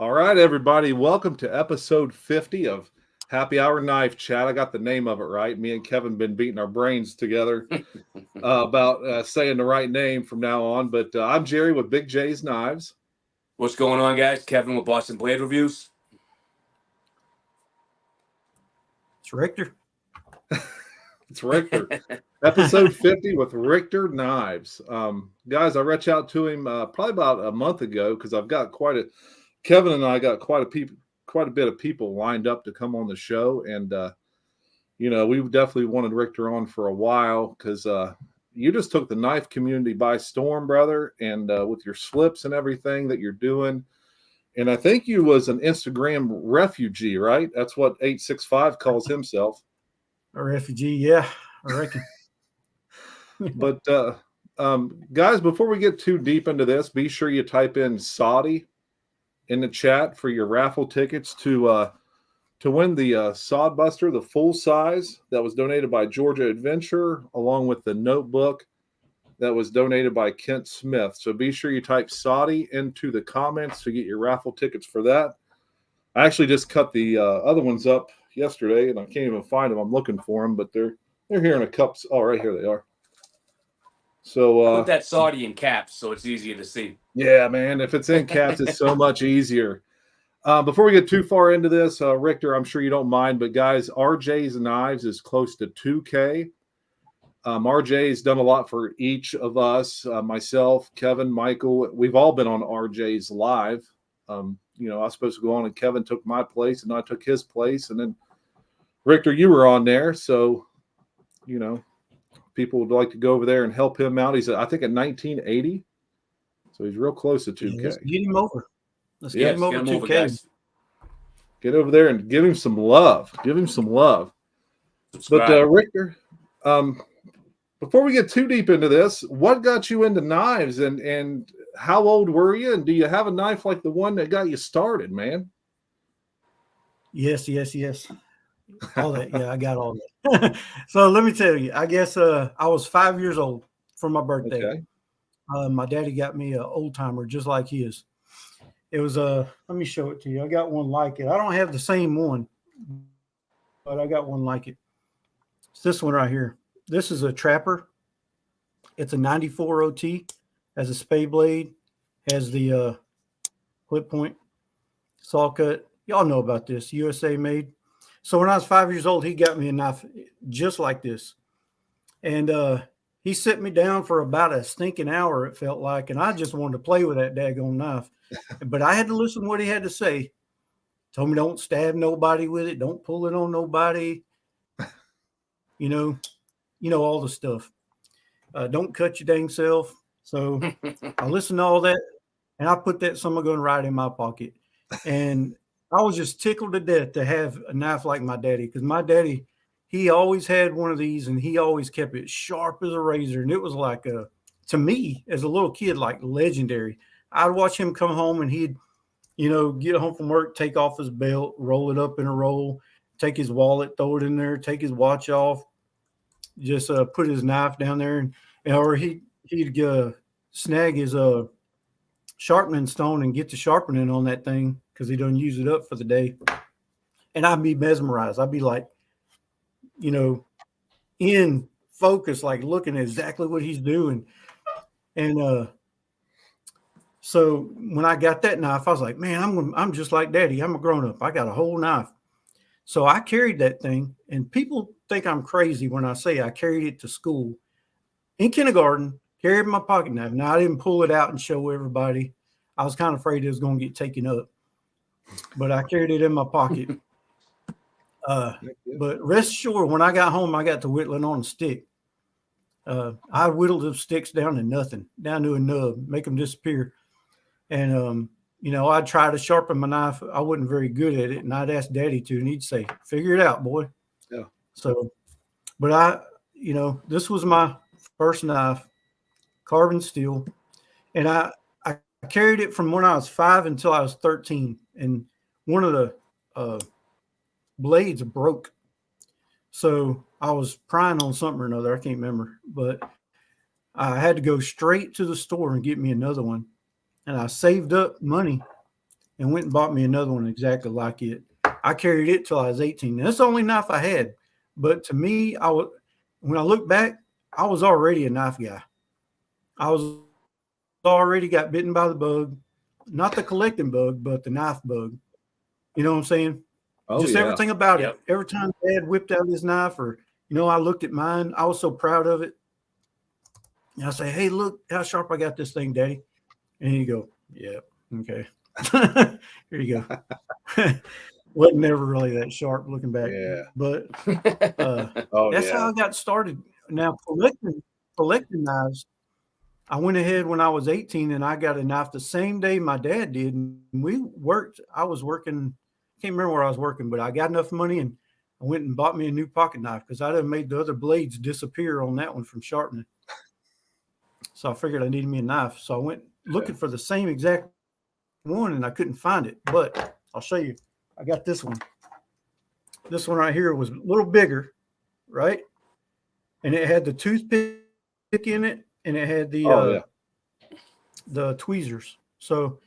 All right, everybody. Welcome to episode 50 of Happy Hour Knife Chat. I got the name of it right. Me and Kevin been beating our brains together about saying the right name from now on. But I'm Jerry with BigJ's Knives. What's going on, guys? Kevin with Boston Blade Reviews. It's Richter. It's Richter. Episode 50 with Richter Knives. Guys, I reached out to him probably about a month ago because I've got Kevin and I got quite a bit of people lined up to come on the show. And, we definitely wanted Richter on for a while because you just took the knife community by storm, brother. And with your slips and everything that you're doing. And I think you was an Instagram refugee, right? That's what 865 calls himself. A refugee, yeah, I reckon. But guys, before we get too deep into this, be sure you type in Saudi in the chat for your raffle tickets to win the Sodbuster, the full size that was donated by Georgia Adventure, along with the notebook that was donated by Kent Smth. So be sure you type Saudi into the comments to get your raffle tickets for that. I actually just cut the other ones up yesterday, and I can't even find them. I'm looking for them, but they're here in a cup. Oh, right here they are. So put that Saudi in caps so it's easier to see. Yeah, man. If it's in caps, it's so much easier. Before we get too far into this, Richter, I'm sure you don't mind, but guys, RJ's Knives is close to 2K. RJ's done a lot for each of us, myself, Kevin, Michael. We've all been on RJ's live. I was supposed to go on, and Kevin took my place, and I took his place. And then, Richter, you were on there. So, people would like to go over there and help him out. He's, I think, at 1980. So he's real close to 2K. Yeah, let's get him over. Let's get him over 2K. Guys. Get over there and give him some love. Give him some love. Subscribe. But, Richter, before we get too deep into this, what got you into knives and how old were you? And do you have a knife like the one that got you started, man? Yes. All that. Yeah, I got all that. So let me tell you, I guess I was 5 years old for my birthday. Okay. My daddy got me an old timer just like his. It was let me show it to you. I got one like it. I don't have the same one, but I got one like it. It's this one right here. This is a Trapper. It's a 94 OT, has a spade blade, has the clip point, saw cut. Y'all know about this, USA made. So when I was 5 years old, he got me a knife just like this. And he set me down for about a stinking hour, it felt like, and I just wanted to play with that daggone knife. But I had to listen to what he had to say. Told me don't stab nobody with it, don't pull it on nobody. All the stuff. Don't cut your dang self. So I listened to all that, and I put that summer gun right in my pocket. And I was just tickled to death to have a knife like my daddy, because my daddy, he always had one of these, and he always kept it sharp as a razor. And it was like, to me, as a little kid, like legendary. I'd watch him come home, and he'd, get home from work, take off his belt, roll it up in a roll, take his wallet, throw it in there, take his watch off, just put his knife down there, or he'd snag his sharpening stone and get to sharpening on that thing because he done use it up for the day. And I'd be mesmerized. I'd be like, in focus, like looking at exactly what he's doing. And so when I got that knife, I was like, man, I'm just like Daddy. I'm a grown up. I got a whole knife. So I carried that thing, and people think I'm crazy when I say I carried it to school. In kindergarten, carried my pocket knife. Now, I didn't pull it out and show everybody. I was kind of afraid it was going to get taken up. But I carried it in my pocket. But rest assured, when I got home, I got to whittling on a stick. I whittled the sticks down to nothing, down to a nub, make them disappear. And, I'd try to sharpen my knife. I wasn't very good at it, and I'd ask Daddy to, and he'd say, figure it out, boy. Yeah. So, but this was my first knife, carbon steel, and I carried it from when I was 5 until I was 13, and one of the blades broke. So I was prying on something or another. I can't remember, but I had to go straight to the store and get me another one. And I saved up money and went and bought me another one exactly like it. I carried it till I was 18. And that's the only knife I had. But to me, when I look back, I was already a knife guy. I was already got bitten by the bug, not the collecting bug, but the knife bug. You know what I'm saying? Oh, Just yeah. everything about Yep. it. Every time Dad whipped out his knife, or I looked at mine, I was so proud of it. And I say, "Hey, look how sharp I got this thing, Daddy." And he'd go, "Yeah, okay." Here you go. Wasn't never really that sharp looking back. Yeah. But Oh, that's yeah. how I got started. Now collecting knives. I went ahead when I was 18 and I got a knife the same day my dad did. And I was working, can't remember where I was working, but I got enough money and I went and bought me a new pocket knife because I done made the other blades disappear on that one from sharpening. So I figured I needed me a knife. So I went looking for the same exact one and I couldn't find it. But I'll show you. I got this one. This one right here was a little bigger, right? And it had the toothpick in it, and it had the the tweezers. So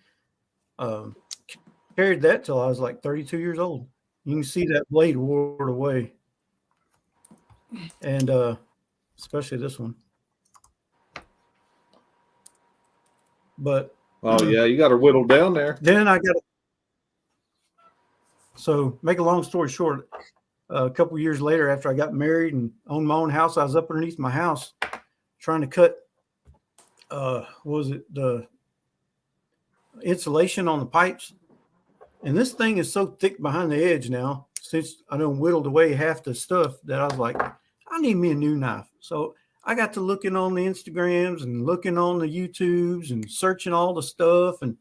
carried that till I was like 32 years old. You can see that blade wore away, and especially this one. But Oh, yeah. You got her whittled down there. then I got. So make a long story short, a couple years later, after I got married and owned my own house, I was up underneath my house trying to cut. What was it, the insulation on the pipes? And this thing is so thick behind the edge now, since I done whittled away half the stuff, that I was like, I need me a new knife. So I got to looking on the Instagrams and looking on the YouTubes and searching all the stuff. And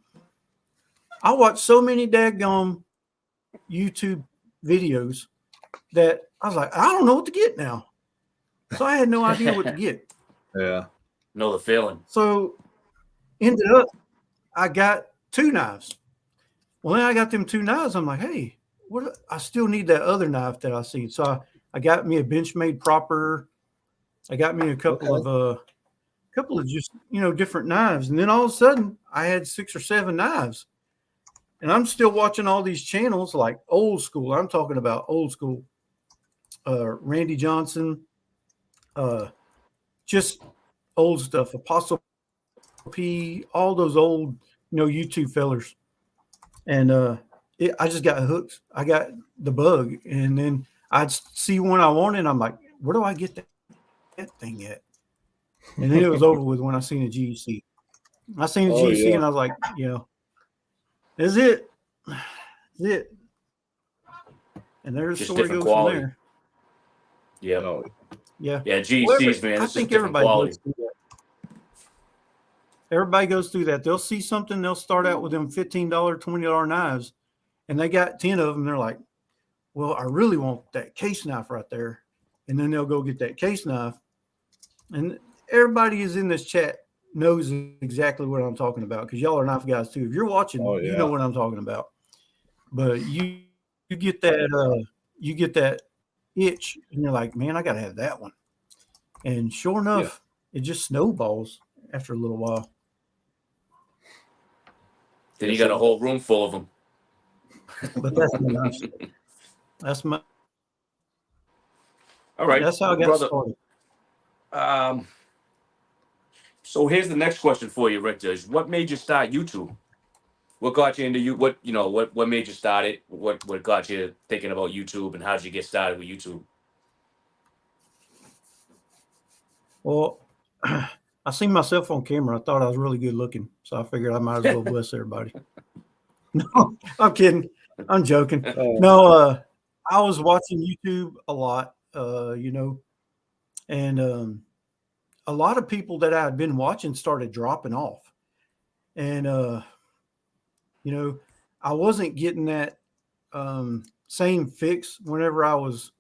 I watched so many daggone YouTube videos that I was like, I don't know what to get now. So I had no idea what to get. Yeah. Know the feeling. So ended up, I got two knives. Well, then I got them two knives. I'm like, hey, I still need that other knife that I seen. So I got me a Benchmade Proper. I got me a couple of just, different knives. And then all of a sudden I had 6 or 7 knives. And I'm still watching all these channels like old school. I'm talking about old school. Randy Johnson, just old stuff. Apostle P, all those old, YouTube fellers. And I just got hooked. I got the bug. And then I'd see one I wanted. And I'm like, where do I get that thing at? And then it was over with when I seen a GEC. I seen a GEC and I was like, is it? Is it? And there's the story goes quality. from there. Yeah. Oh, Yeah. Yeah, GCs, man. I It's think just different everybody quality. goes through that. Everybody goes through that. They'll see something. They'll start out with them $15, $20 knives, and they got 10 of them. They're like, well, I really want that case knife right there. And then they'll go get that case knife. And everybody is in this chat knows exactly what I'm talking about because y'all are knife guys too. If you're watching, you know what I'm talking about. But you get that itch and you're like, man, I got to have that one. And sure enough, it just snowballs after a little while. Then you got a whole room full of them. But that's my knife. That's my. All right. That's how I got started. So here's the next question for you, Richter. Is what made you start YouTube? What got you into you? What made you start it? What got you thinking about YouTube, and how did you get started with YouTube? Well, I seen myself on camera. I thought I was really good looking, so I figured I might as well bless everybody. No, I'm kidding. I'm joking. No, I was watching YouTube a lot, and a lot of people that I had been watching started dropping off. And, I wasn't getting that same fix whenever I was,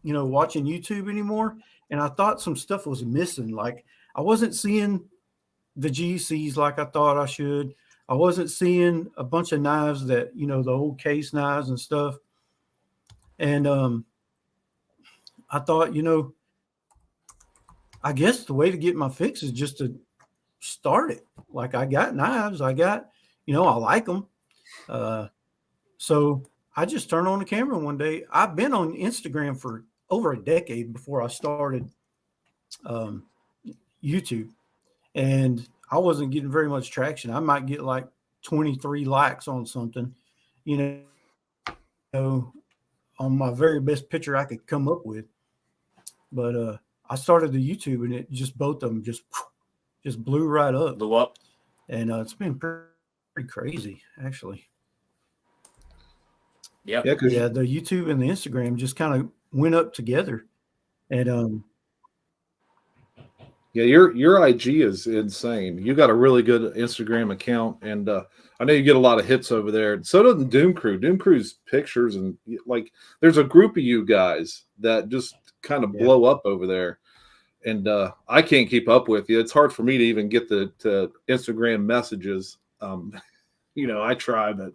watching YouTube anymore. And I thought some stuff was missing. Like I wasn't seeing the GCs like I thought I should. I wasn't seeing a bunch of knives that, the old case knives and stuff. And I thought, I guess the way to get my fix is just to start it. Like I got knives. I got, I like them. So I just turned on the camera one day. I've been on Instagram for over a decade before I started YouTube, and I wasn't getting very much traction. I might get like 23 likes on something, you know, on my very best picture I could come up with. But I started the YouTube, and it just, both of them just blew right up. Blew up. And it's been pretty crazy, actually. Yeah, the YouTube and the Instagram just kind of went up together. And yeah, your IG is insane. You got a really good Instagram account, and I know you get a lot of hits over there. So does Doomcrew. Doomcrew's pictures, and like, there's a group of you guys that just kind of blow up over there, and I can't keep up with you. It's hard for me to even get the Instagram messages. I try, but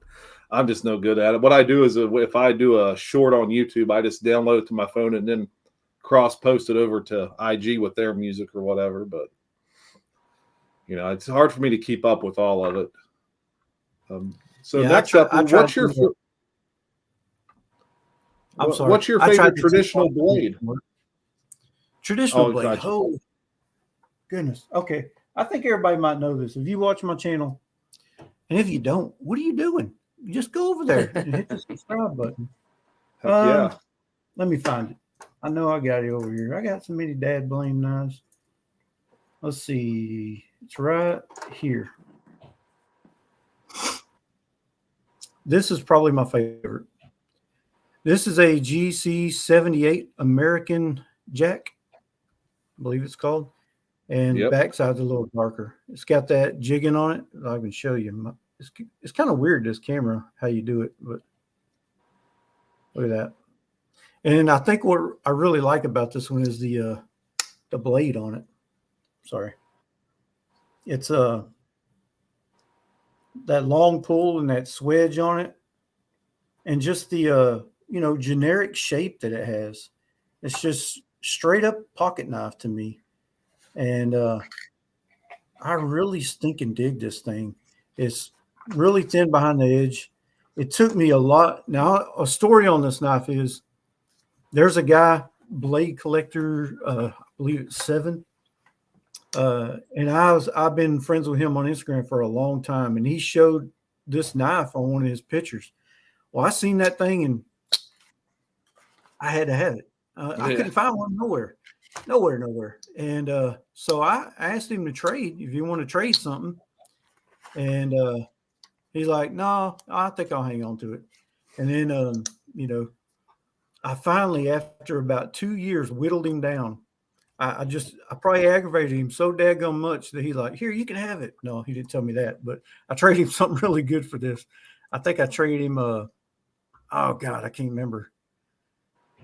I'm just no good at it. What I do is, if I do a short on YouTube, I just download it to my phone and then cross post it over to IG with their music or whatever. But it's hard for me to keep up with all of it. Next up, what's your favorite traditional blade? Traditional blade. Gotcha. Oh goodness. Okay, I think everybody might know this. If you watch my channel, and if you don't, what are you doing? You just go over there and hit the subscribe button. Let me find it. I know I got it over here. I got so many dad blame knives. Let's see. It's right here. This is probably my favorite. This is a GC78 American Jack, I believe it's called. And backside's a little darker. It's got that jigging on it. I can show you. It's kind of weird, this camera, how you do it, but look at that. And I think what I really like about this one is the blade on it. Sorry. It's that long pull and that swedge on it, and just the generic shape that it has. It's just straight up pocket knife to me. And I really stinking dig this thing. It's really thin behind the edge. It took me a lot. Now, a story on this knife is, there's a guy, blade collector, I believe it's 7. And I've been friends with him on Instagram for a long time, and he showed this knife on one of his pictures. Well, I seen that thing and I had to have it. I couldn't find one nowhere. And so I asked him to trade, if you want to trade something. And he's like, no, I think I'll hang on to it. And then, I finally, after about 2 years, whittled him down. I probably aggravated him so daggone much that he's like, here, you can have it. No, he didn't tell me that, but I traded him something really good for this. I think I traded him oh God, I can't remember.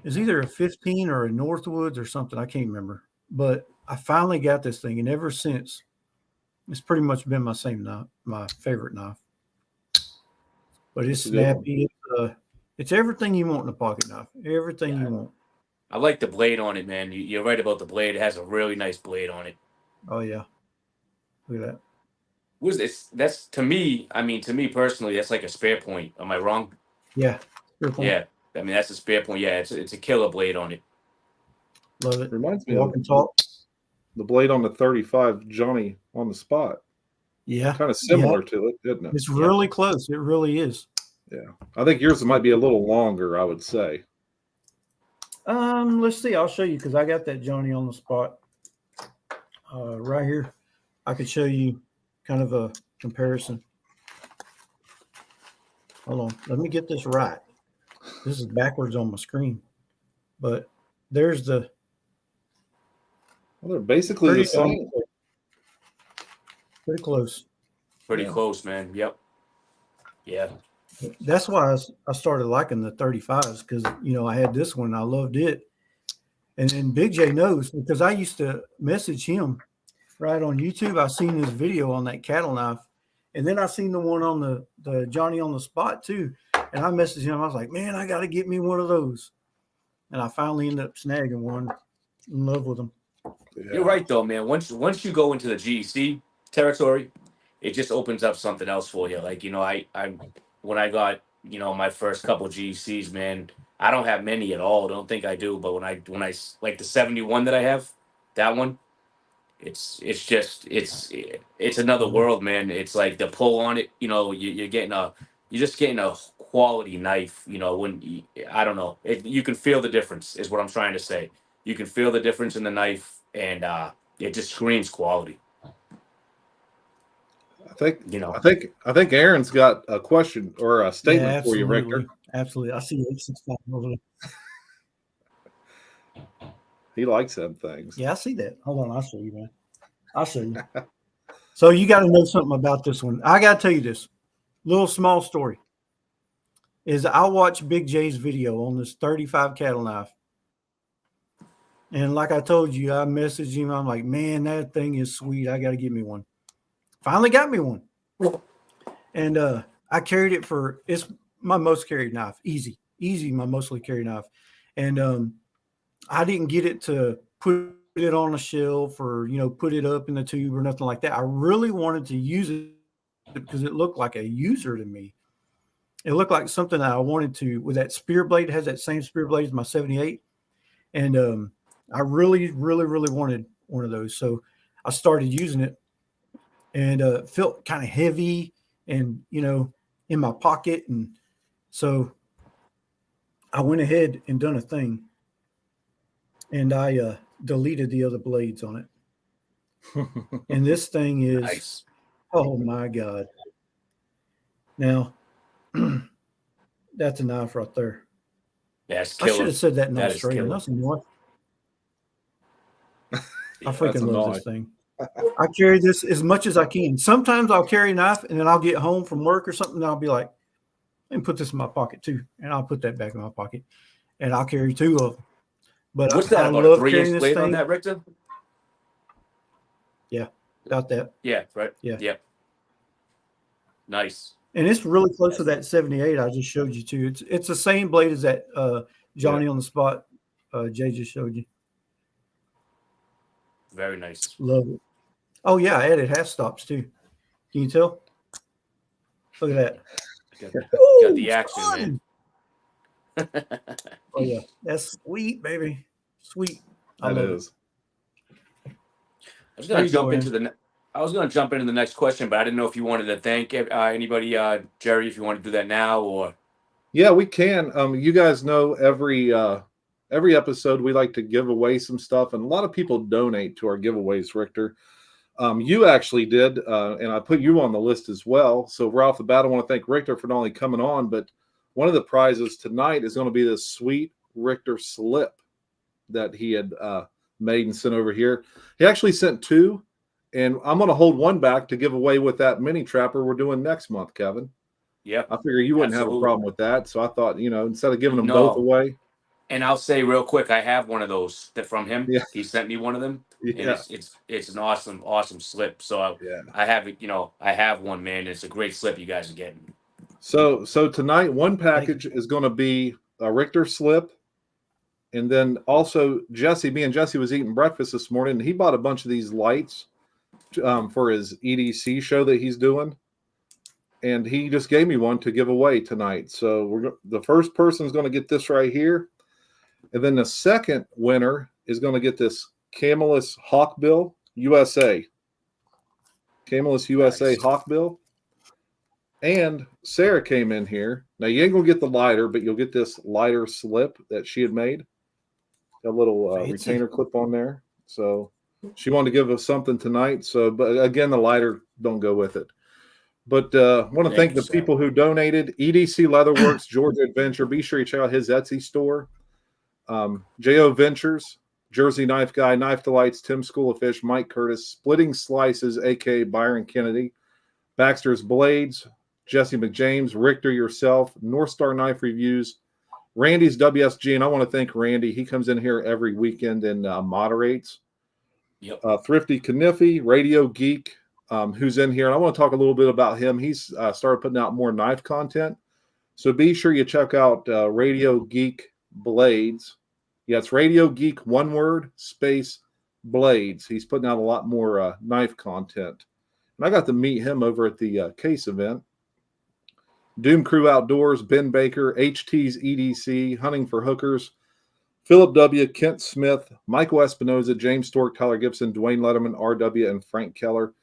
It's either a 15 or a Northwoods or something. I can't remember. But I finally got this thing, and ever since, it's pretty much been my favorite knife. But it's snappy. It's everything you want in a pocket knife. Everything you want. I like the blade on it, man. You're right about the blade. It has a really nice blade on it. Oh yeah, look at that. What's this? That's to me personally, that's like a spare point. Am I wrong? Yeah. Yeah. I mean, that's a spare point. Yeah, it's a killer blade on it. Love it. Reminds me of the blade on the 35 Johnny on the spot. Yeah. Kind of similar to it, isn't it? It's really close. It really is. Yeah. I think yours might be a little longer, I would say. Let's see. I'll show you, because I got that Johnny on the spot right here. I could show you kind of a comparison. Hold on. Let me get this right. This is backwards on my screen. But there's the... Well, they're basically the same. Pretty close. Pretty close, man. Yep. Yeah. That's why I started liking the 35s, because, I had this one. I loved it. And then Big J knows, because I used to message him right on YouTube. I seen his video on that cattle knife. And then I seen the one on the Johnny on the spot too. And I messaged him. I was like, man, I got to get me one of those. And I finally ended up snagging one. In love with them. Yeah. You're right, though, man. Once you go into the GEC territory, it just opens up something else for you. Like, when I got, my first couple GCs, man, I don't have many at all. Don't think I do. But when I like the 71 that I have, that one, it's another world, man. It's like the pull on it, you're just getting a quality knife, I don't know. You can feel the difference is what I'm trying to say. You can feel the difference in the knife, and it just screams quality. I think Aaron's got a question or a statement for you, Richter. Absolutely. I see 865 over there. He likes them things. Yeah, I see that. Hold on, I'll show you, man. I'll show you. So you got to know something about this one. I got to tell you this little small story. Is I watched BigJ's video on this 35 cattle knife. And like I told you, I messaged him. I'm like, man, that thing is sweet. I got to get me one. Finally got me one. And I carried it it's my most carried knife. Easy, my mostly carried knife. And I didn't get it to put it on a shelf or, put it up in the tube or nothing like that. I really wanted to use it because it looked like a user to me. It looked like something that I wanted to, with that spear blade. It has that same spear blade as my 78. And I really, really, really wanted one of those. So I started using it, and felt kind of heavy and, in my pocket. And so I went ahead and done a thing, and I deleted the other blades on it. And this thing is, Nice. Oh my God. Now, that's a knife right there. That's I killer. should have said that in That is Australia. killer. That's north. I That's freaking love annoying. this thing. I carry this as much as I can. Sometimes I'll carry a knife, and then I'll get home from work or something, and I'll be like, and put this in my pocket too. And I'll put that back in my pocket, and I'll carry two of them. But What's that, I about love a 3-inch carrying this blade on thing. that, Richter? Yeah, about that. Yeah, right. Yeah. Yep. Nice. And it's really close to that 78 I just showed you too. It's the same blade as that Johnny on the spot Jay just showed you. Very nice. Love it. Oh yeah, I added half stops too. Can you tell? Look at that. Got the action, man. Oh yeah, that's sweet, baby. Sweet. I That love is. I was going to jump into the next question, but I didn't know if you wanted to thank anybody, Jerry, if you want to do that now, or. Yeah, we can. You guys know every episode we like to give away some stuff, and a lot of people donate to our giveaways, Richter. You actually did, and I put you on the list as well. So right off the bat, I want to thank Richter for not only coming on, but one of the prizes tonight is going to be this sweet Richter slip that he had made and sent over here. He actually sent two, and I'm going to hold one back to give away with that mini trapper we're doing next month, Kevin. Yeah, I figure you wouldn't have a problem with that. So I thought, instead of giving them both away. And I'll say real quick, I have one of those from him. Yeah. He sent me one of them. Yeah. And it's an awesome slip. So I have it, I have one, man. It's a great slip you guys are getting. So tonight, one package is going to be a Richter slip. And then also me and Jesse was eating breakfast this morning, and he bought a bunch of these lights for his EDC show that he's doing. And he just gave me one to give away tonight. So the first person is going to get this right here. And then the second winner is going to get this Camelus Hawkbill USA. Camelus USA nice. Hawkbill. And Sarah came in here. Now, you ain't going to get the lighter, but you'll get this lighter slip that she had made. A little retainer clip on there. So she wanted to give us something tonight. So, but again, the lighter don't go with it. But I want to thank the people who donated. EDC LeatherWorks, Georgia Adventure. Be sure you check out his Etsy store. J.O.Ventures, Jersey Knife Guy, Knife Delights, Tim School of Fish, Mike Curtis, Splitting Slices, a.k.a. Byron Kennedy, Baxter's Blades, Jesse McJames, Richter yourself, North Star Knife Reviews, Randy's WSG, and I want to thank Randy. He comes in here every weekend and moderates. Yep. Thrifty Kaniffy, Radio Geek, who's in here. And I want to talk a little bit about him. He's started putting out more knife content. So be sure you check out Radio Geek Blades. Yeah, it's Radio Geek, one word, space, Blades. He's putting out a lot more knife content. And I got to meet him over at the Case event. Doomcrew Outdoors, Ben Baker, HT's EDC, Hunting for Hookers, Phillip W, Kent Smth, Michael Espinosa, James Stork, Tyler Gibson, Dwayne Letterman, RW, and Frank Keller.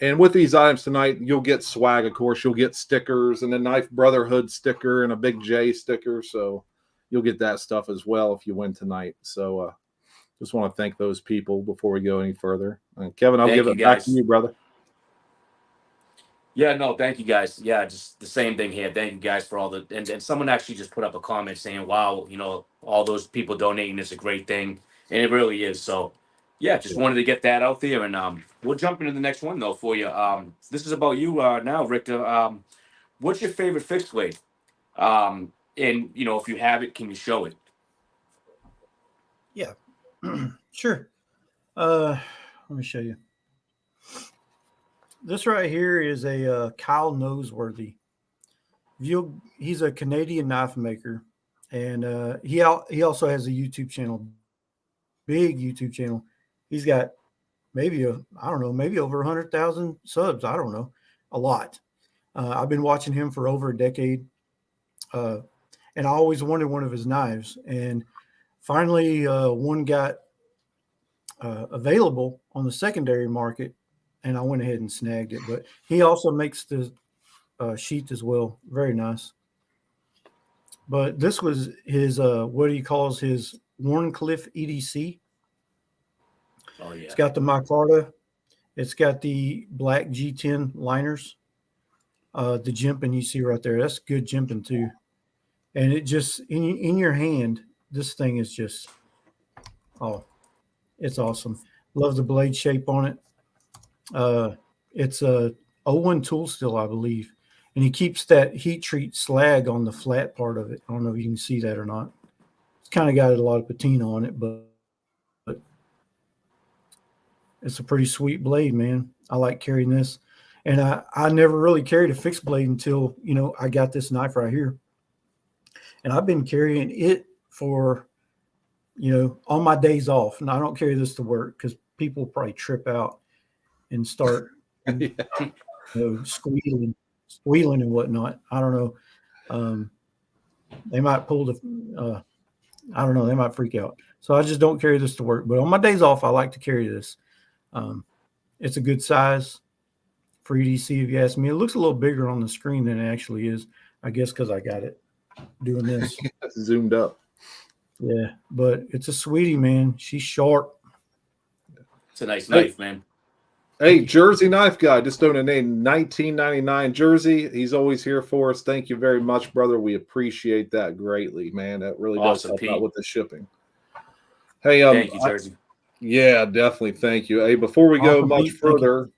And with these items tonight, you'll get swag, of course. You'll get stickers and a Knife Brotherhood sticker and a BigJ sticker. So you'll get that stuff as well if you win tonight. So just want to thank those people before we go any further. Kevin, I'll give it back to you, brother. Yeah, no, thank you guys. Yeah, just the same thing here. Thank you guys for all the and someone actually just put up a comment saying, "Wow, all those people donating is a great thing," and it really is. So, yeah, just wanted to get that out there, and we'll jump into the next one though for you. This is about you now, Richter. What's your favorite fixed blade? And if you have it, can you show it? Yeah, sure. Let me show you. This right here is a Kyle Noseworthy. He's a Canadian knife maker, and he also has a YouTube channel, big YouTube channel. He's got maybe over 100,000 subs. I don't know, a lot. I've been watching him for over a decade, and I always wanted one of his knives. And finally, one got available on the secondary market, and I went ahead and snagged it. But he also makes the sheath as well. Very nice. But this was his what he calls his Warncliffe EDC. Oh yeah. It's got the micarta. It's got the black G10 liners. The jimping you see right there, that's good jimping too. And it just in your hand, this thing is just it's awesome. Love the blade shape on it. It's a 01 tool steel, I believe. And he keeps that heat treat slag on the flat part of it. I don't know if you can see that or not. It's kind of got a lot of patina on it, but it's a pretty sweet blade, man. I like carrying this. And I never really carried a fixed blade until, I got this knife right here. And I've been carrying it for, on my days off. And I don't carry this to work because people probably trip out and start squealing and whatnot. I don't know. They might pull the I don't know, they might freak out. So I just don't carry this to work. But on my days off, I like to carry this. It's a good size for EDC, if you ask me. It looks a little bigger on the screen than it actually is, I guess, because I got it doing this. Zoomed up. Yeah, but it's a sweetie, man. She's sharp. It's a nice knife, man. Hey, Jersey Knife Guy, just donated 1999 Jersey. He's always here for us. Thank you very much, brother. We appreciate that greatly, man. That really does help out with the shipping. Hey, thank you, Jersey. Yeah, definitely. Thank you. Hey, before we go much further,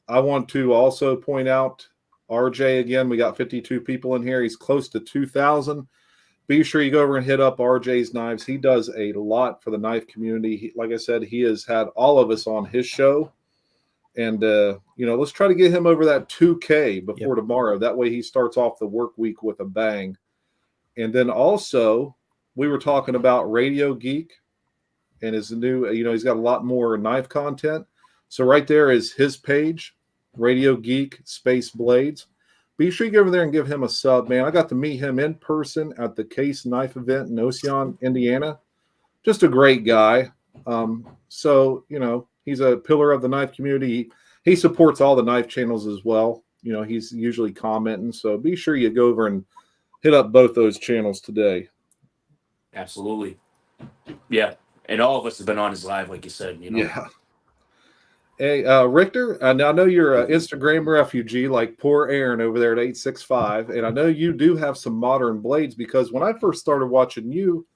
I want to also point out RJ again. We got 52 people in here. He's close to 2,000. Be sure you go over and hit up RJ's Knives. He does a lot for the knife community. Like I said, he has had all of us on his show. And, let's try to get him over that 2K before tomorrow. That way he starts off the work week with a bang. And then also, we were talking about Radio Geek and his new, he's got a lot more knife content. So right there is his page, Radio Geek Space Blades. Be sure you go over there and give him a sub, man. I got to meet him in person at the Case Knife event in Ocean, Indiana. Just a great guy. He's a pillar of the knife community. He supports all the knife channels as well. He's usually commenting. So be sure you go over and hit up both those channels today. Absolutely. Yeah. And all of us have been on his live, like you said. Yeah. Hey, Richter, and I know you're an Instagram refugee like poor Aaron over there at 865. And I know you do have some modern blades because when I first started watching you,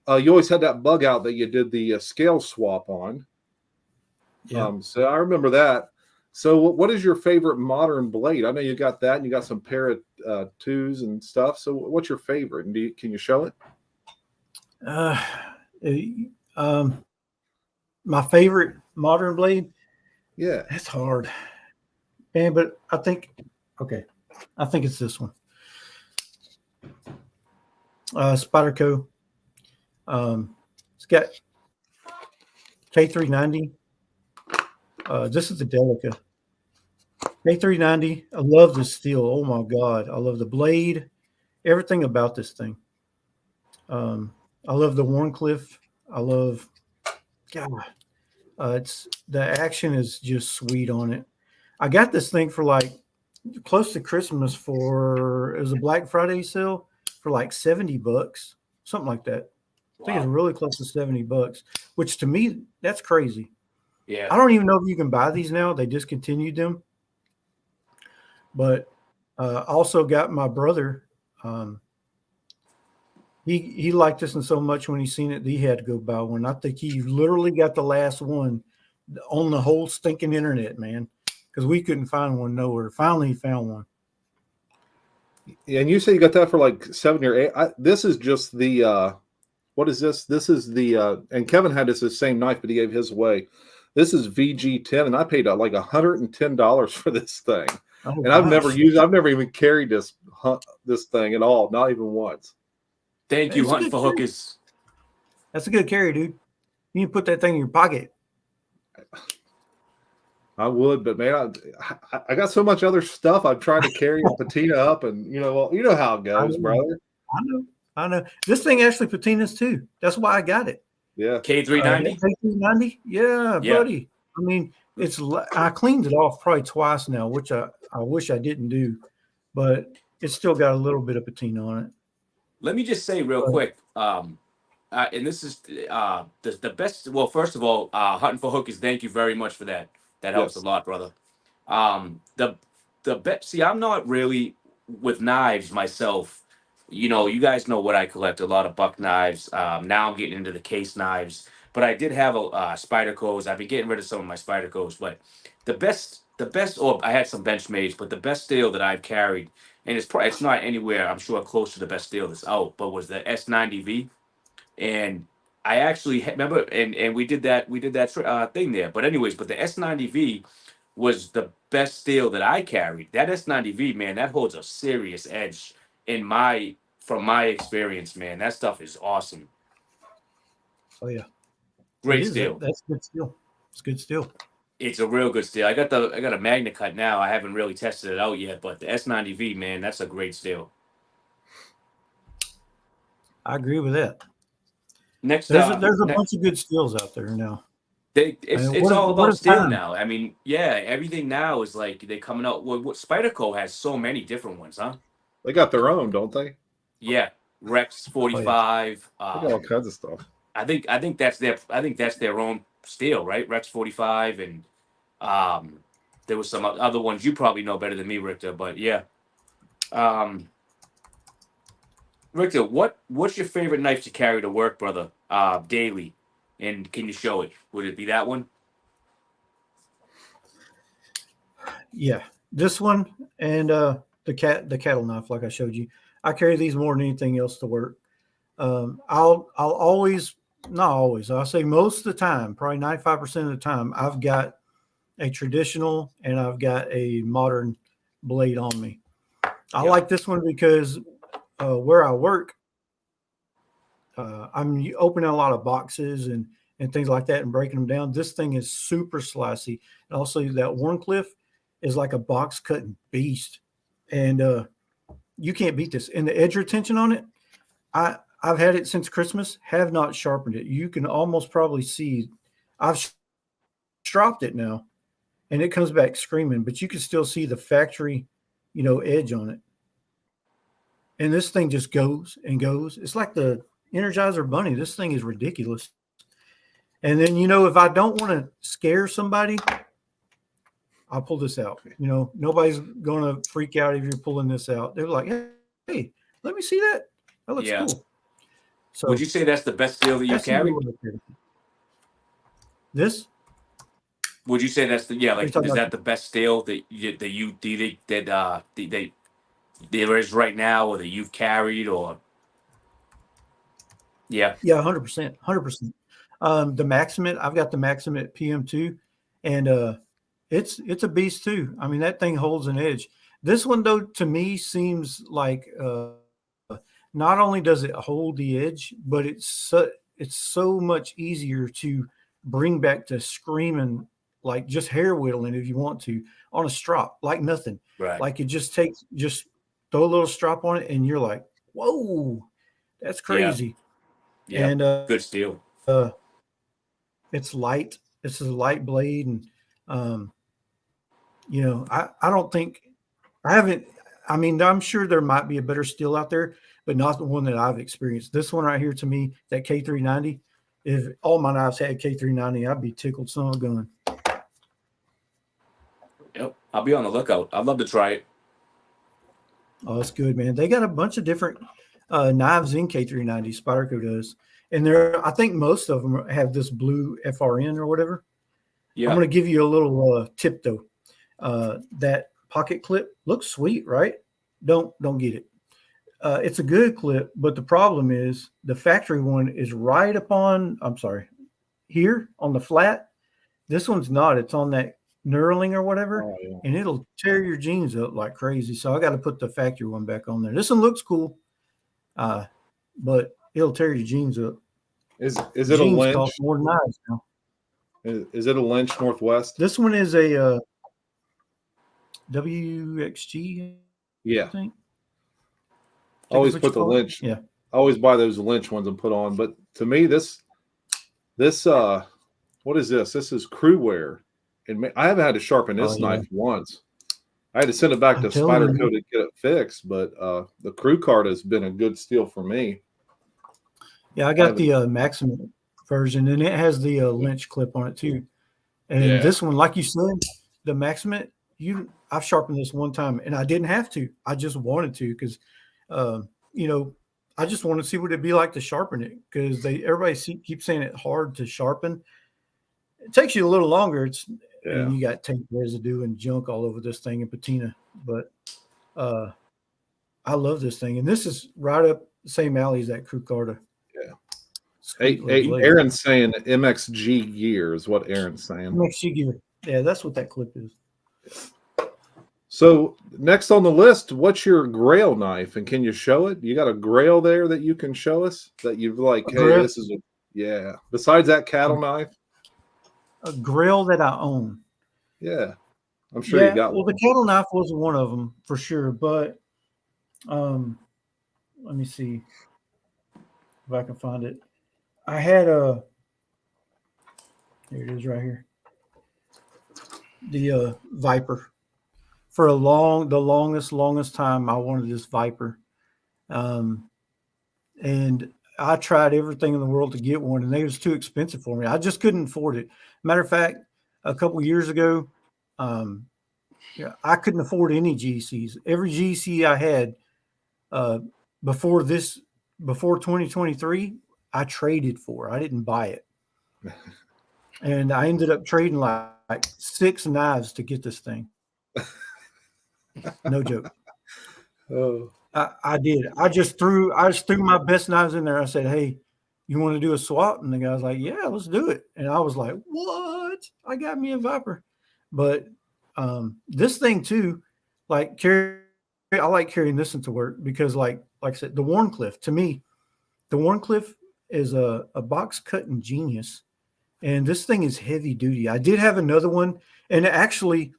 you always had that bug out that you did the scale swap on. Yeah. So I remember that. So what is your favorite modern blade? I know you got that and you got some Parrot 2s and stuff. So what's your favorite? And can you show it? My favorite modern blade? Yeah. That's hard. Man, but I think it's this one. Spyderco. It's got K390. This is the Delica. K390. I love this steel. Oh my God. I love the blade, everything about this thing. I love the Warncliffe. I love, God, it's the action is just sweet on it. I got this thing for like close to Christmas for, it was a Black Friday sale for like $70, something like that. I think it's really close to $70, which to me, that's crazy. Yeah. I don't even know if you can buy these now. They discontinued them. But also got my brother. He liked this one so much when he seen it, he had to go buy one. I think he literally got the last one on the whole stinking internet, man, because we couldn't find one nowhere. Finally, he found one. And you say you got that for like 7 or 8. This is just the what is this? This is the and Kevin had this the same knife, but he gave his away. This is VG10, and I paid like $110 for this thing. Oh, and I've gosh. I've never even carried this thing at all, not even once. Thank you, Hunting for Hookers. That's a good carry, dude. You can put that thing in your pocket. I would, but man, I got so much other stuff I'm trying to carry and patina up, and you know how it goes, brother. I know. This thing actually patinas too. That's why I got it. Yeah. K390? K390? Yeah, buddy. I mean, I cleaned it off probably twice now, which I wish I didn't do, but it's still got a little bit of patina on it. Let me just say real quick, and this is the best. Well, first of all, Hunting for Hookers, thank you very much for that. That helps a lot, brother. The best. See, I'm not really with knives myself. You know, you guys know what I collect, a lot of buck knives. Now I'm getting into the case knives, but I did have a Spyderco's. I've been getting rid of some of my Spyderco's, but the best, or I had some Benchmades, but the best steel that I've carried, and it's not anywhere, I'm sure, close to the best steel that's out, but was the S90V. And I actually remember, and we did that thing there. But anyways, but the S90V was the best steel that I carried. That S90V, man, that holds a serious edge from my experience, man. That stuff is awesome. Oh yeah, great steel. That's good steel. It's good steel. It's a real good steel. I got a Magna Cut now. I haven't really tested it out yet, but the S90V, man, that's a great steel. I agree with that. Next, there's a bunch of good steels out there now. It's all about steel now. I mean, yeah, everything now is like they're coming out. What Spyderco has so many different ones, huh? They got their own, don't they? Yeah, Rex 45. They got all kinds of stuff. I think that's their own steel, right? Rex 45, and there was some other ones you probably know better than me, Richter. But yeah, Richter, what's your favorite knife to carry to work, brother? Daily, and can you show it? Would it be that one? Yeah, this one and the cattle knife, like I showed you. I carry these more than anything else to work. I'll always, not always, I'll say most of the time, probably 95% of the time, I've got a traditional and I've got a modern blade on me. I like this one because where I work, I'm opening a lot of boxes and things like that and breaking them down. This thing is super slicey. And also that Warncliffe is like a box cutting beast. And you can't beat this. And the edge retention on it, I've had it since Christmas, have not sharpened it. You can almost probably see I've stropped it now and it comes back screaming, but you can still see the factory, edge on it. And this thing just goes and goes. It's like the Energizer Bunny. This thing is ridiculous. And then, if I don't want to scare somebody, I'll pull this out. Nobody's going to freak out if you're pulling this out. They're like, hey, let me see that. That looks cool. So would you say that's the best steel that you carry? This? Would you say that's is that the best steel that there is right now, or that you've carried, or? Yeah. Yeah, 100%. 100%. The Maximate, I've got the Maximate PM2, and it's a beast too. I mean, that thing holds an edge. This one, though, to me seems like not only does it hold the edge, but it's so much easier to bring back to screaming like just hair whittling if you want to on a strop, like nothing. Right. Like it just takes, just throw a little strop on it and you're like, whoa, that's crazy. Yeah. And Good steel. it's light. This is a light blade. And, you know, I don't think I haven't, I mean, I'm sure there might be a better steel out there, but not the one that I've experienced. This one right here, to me, that K390, if all my knives had K390, I'd be tickled son of a gun. Yep. I'll be on the lookout. I'd love to try it. Oh, it's good, man. They got a bunch of different knives in K390, Spyderco does. And I think most of them have this blue FRN or whatever. Yeah. I'm going to give you a little tip, though. That pocket clip looks sweet, right? Don't get it. It's a good clip, but the problem is the factory one is right upon, I'm sorry, here on the flat. This one's not. It's on that knurling or whatever, and it'll tear your jeans up like crazy. So I got to put the factory one back on there. This one looks cool, but it'll tear your jeans up. Is it a Lynch? Cost more than knives now. Is it a Lynch Northwest? This one is a WXG. Yeah. I think. Always put the Lynch. Yeah. I always buy those Lynch ones and put on. But to me, this what is this? This is crew wear. And I haven't had to sharpen this knife once. I had to send it back to Spyderco to get it fixed, but the crew card has been a good steal for me. Yeah, I got the Maximum version, and it has the Lynch clip on it too. And this one, like you said, the Maximum, I've sharpened this one time, and I didn't have to. I just wanted to because, you know, I just want to see what it'd be like to sharpen it because everybody keeps saying it's hard to sharpen. It takes you a little longer. And you got tape residue and junk all over this thing and patina. But I love this thing. And this is right up the same alley as that Crew Carta. Yeah. Hey, Aaron's saying MXG gear is what Aaron's saying. MXG gear. Yeah, that's what that clip is. So next on the list, what's your Grail knife? And can you show it? You got a Grail there that you can show us that you've like, hey, this is besides that cattle knife? A Grail that I own. Yeah, I'm sure you got one. Well, the cattle knife was one of them for sure, but let me see if I can find it. I had here it is right here. The Viper. For the longest time, I wanted this Viper, and I tried everything in the world to get one, and they was too expensive for me. I just couldn't afford it. Matter of fact, a couple of years ago, I couldn't afford any GCs. Every GC I had before 2023, I traded for. I didn't buy it, and I ended up trading like 6 knives to get this thing. No joke. Oh. I did. I just threw my best knives in there. I said, hey, you want to do a swap? And the guy was like, yeah, let's do it. And I was like, what? I got me a Viper. But this thing too, like I like carrying this into work because like I said, the Wharncliffe, to me, the Wharncliffe is a box cutting genius. And this thing is heavy duty. I did have another one. And actually,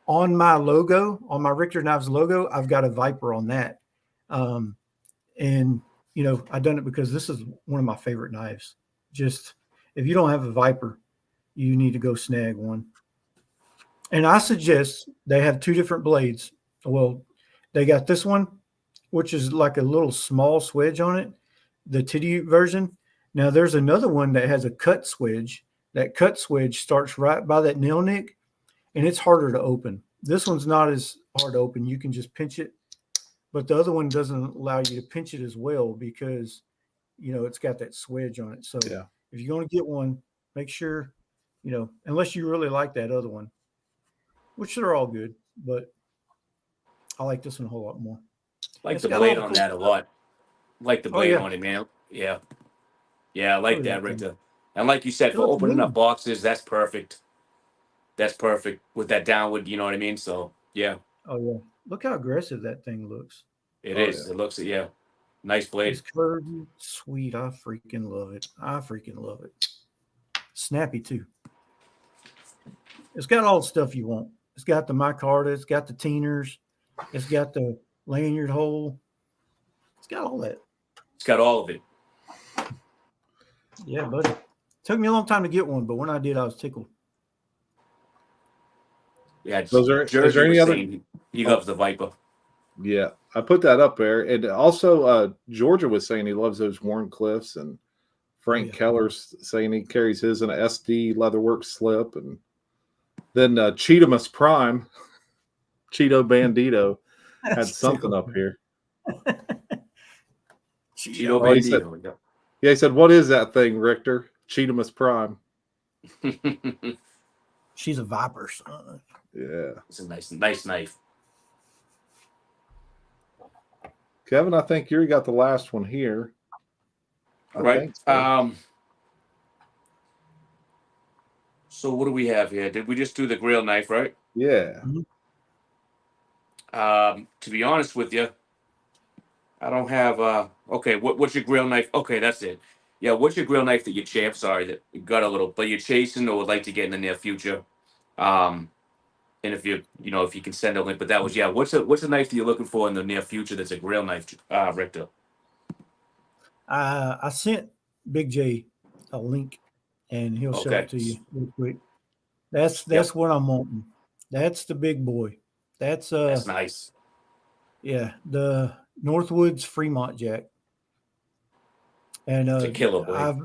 on my logo, on my Richter Knives logo, I've got a Viper on that. And, you know, I've done it because this is one of my favorite knives. Just, if you don't have a Viper, you need to go snag one. And I suggest they have 2 different blades. Well, they got this one, which is like a little small swedge on it, the titty version. Now, there's another one that has a cut swedge. That cut swedge starts right by that nail nick, and it's harder to open. This one's not as hard to open. You can just pinch it. But the other one doesn't allow you to pinch it as well because, you know, it's got that swedge on it. So if you're going to get one, make sure, you know, unless you really like that other one, which they're all good, but I like this one a whole lot more. Like the blade on that a lot. Like the blade on it, man. Yeah. Yeah, I like that, Richter. And like you said, for opening up boxes, that's perfect. That's perfect with that downward, you know what I mean? So, yeah. Oh, yeah. Look how aggressive that thing looks. It is. Yeah. It looks, nice blade. It's curvy, sweet. I freaking love it. Snappy, too. It's got all the stuff you want. It's got the micarta. It's got the teeners. It's got the lanyard hole. It's got all that. It's got all of it. Yeah, buddy. Took me a long time to get one, but when I did, I was tickled. Yeah, is there Jersey any was other? saying he loves the Viper. Yeah, I put that up there, and also Georgia was saying he loves those Warncliffs, and Frank Keller's saying he carries his in a SD LeatherWorks slip, and then Cheetamus Prime, Cheeto Bandito, had something up here. Cheeto Bandito. Yeah, he said, "What is that thing, Richter?" Cheetamus Prime. She's a Viper, son. Yeah, it's a nice knife. Kevin, I think you got the last one here. Right. So what do we have here? Did we just do the Grail knife, right? Yeah. To be honest with you, I don't have. Okay, what's your Grail knife? Okay, that's it. Yeah, what's your Grail knife that you chase? Sorry, that you got a little, but you're chasing or would like to get in the near future. And if you can send a link, but that was What's a knife that you're looking for in the near future that's a Grail knife, Richter? I sent Big J a link, and he'll show it to you real quick. That's what I'm wanting. That's the big boy. That's nice. Yeah, the Northwoods Fremont Jack. And it's a killer blade.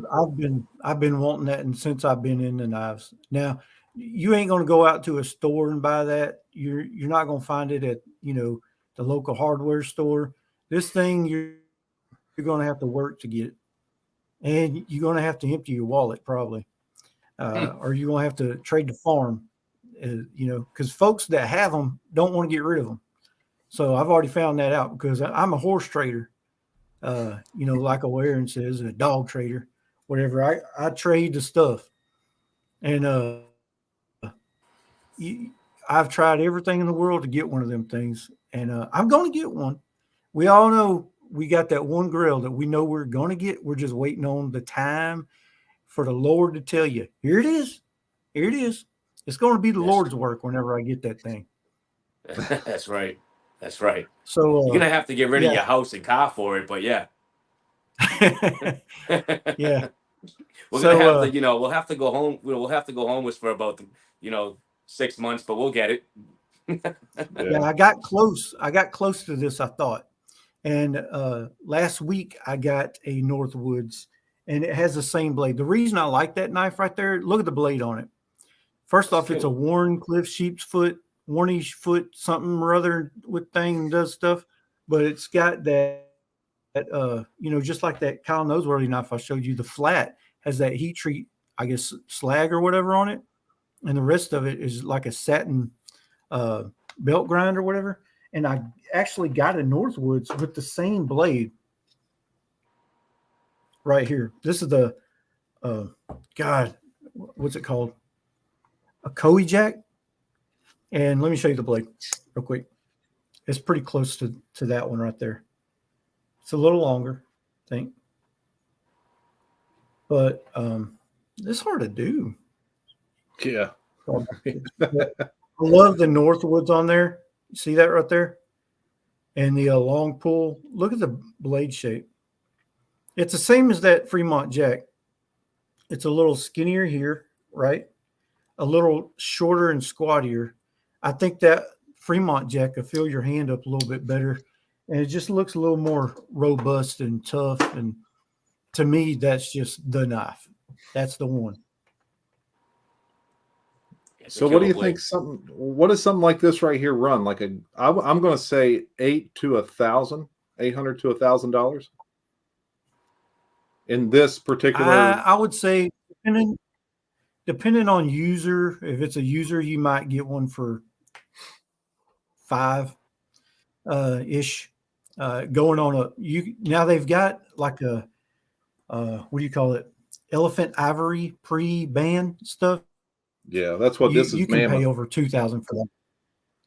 I've been wanting that, and since I've been in the knives. Now, you ain't gonna go out to a store and buy that. You're not gonna find it at the local hardware store. This thing you're gonna have to work to get it, and you're gonna have to empty your wallet probably, or you're gonna have to trade the farm. Because folks that have them don't want to get rid of them. So I've already found that out because I'm a horse trader. Like Aaron says, a dog trader, whatever. I trade the stuff, and I've tried everything in the world to get one of them things, and I'm going to get one. We all know we got that one grill that we know we're going to get. We're just waiting on the time for the Lord to tell you, here it is. Here it is. It's going to be the Lord's work whenever I get that thing. That's right. That's right. So you're gonna have to get rid of your house and car for it, but yeah. Yeah. We're gonna have to, we'll have to go home. We'll have to go homeless for about 6 months, but we'll get it. Yeah, I got close. I got close to this, I thought. And last week I got a Northwoods, and it has the same blade. The reason I like that knife right there, look at the blade on it. First off, it's a Warncliffe sheep's foot, Warnish foot, something or other with thing and does stuff, but it's got that just like that Kyle Noseworthy knife I showed you, the flat has that heat treat, I guess, slag or whatever on it, and the rest of it is like a satin belt grind or whatever. And I actually got a Northwoods with the same blade right here. This is the what's it called? A Coe Jack. And let me show you the blade real quick. It's pretty close to that one right there. It's a little longer, I think. But it's hard to do. Yeah. I love the Northwoods on there. See that right there? And the long pull. Look at the blade shape. It's the same as that Fremont Jack. It's a little skinnier here, right? A little shorter and squattier. I think that Fremont Jack will fill your hand up a little bit better, and it just looks a little more robust and tough. And to me, that's just the knife. That's the one. So what do you think? What does something like this right here run? Like I'm going to say $800 to $1,000 in this particular. I would say depending on user. If it's a user, you might get one for $5 ish. Going on now they've got like a what do you call it? Elephant ivory pre-band stuff. Yeah, that's what this is. You can pay over $2,000 for that.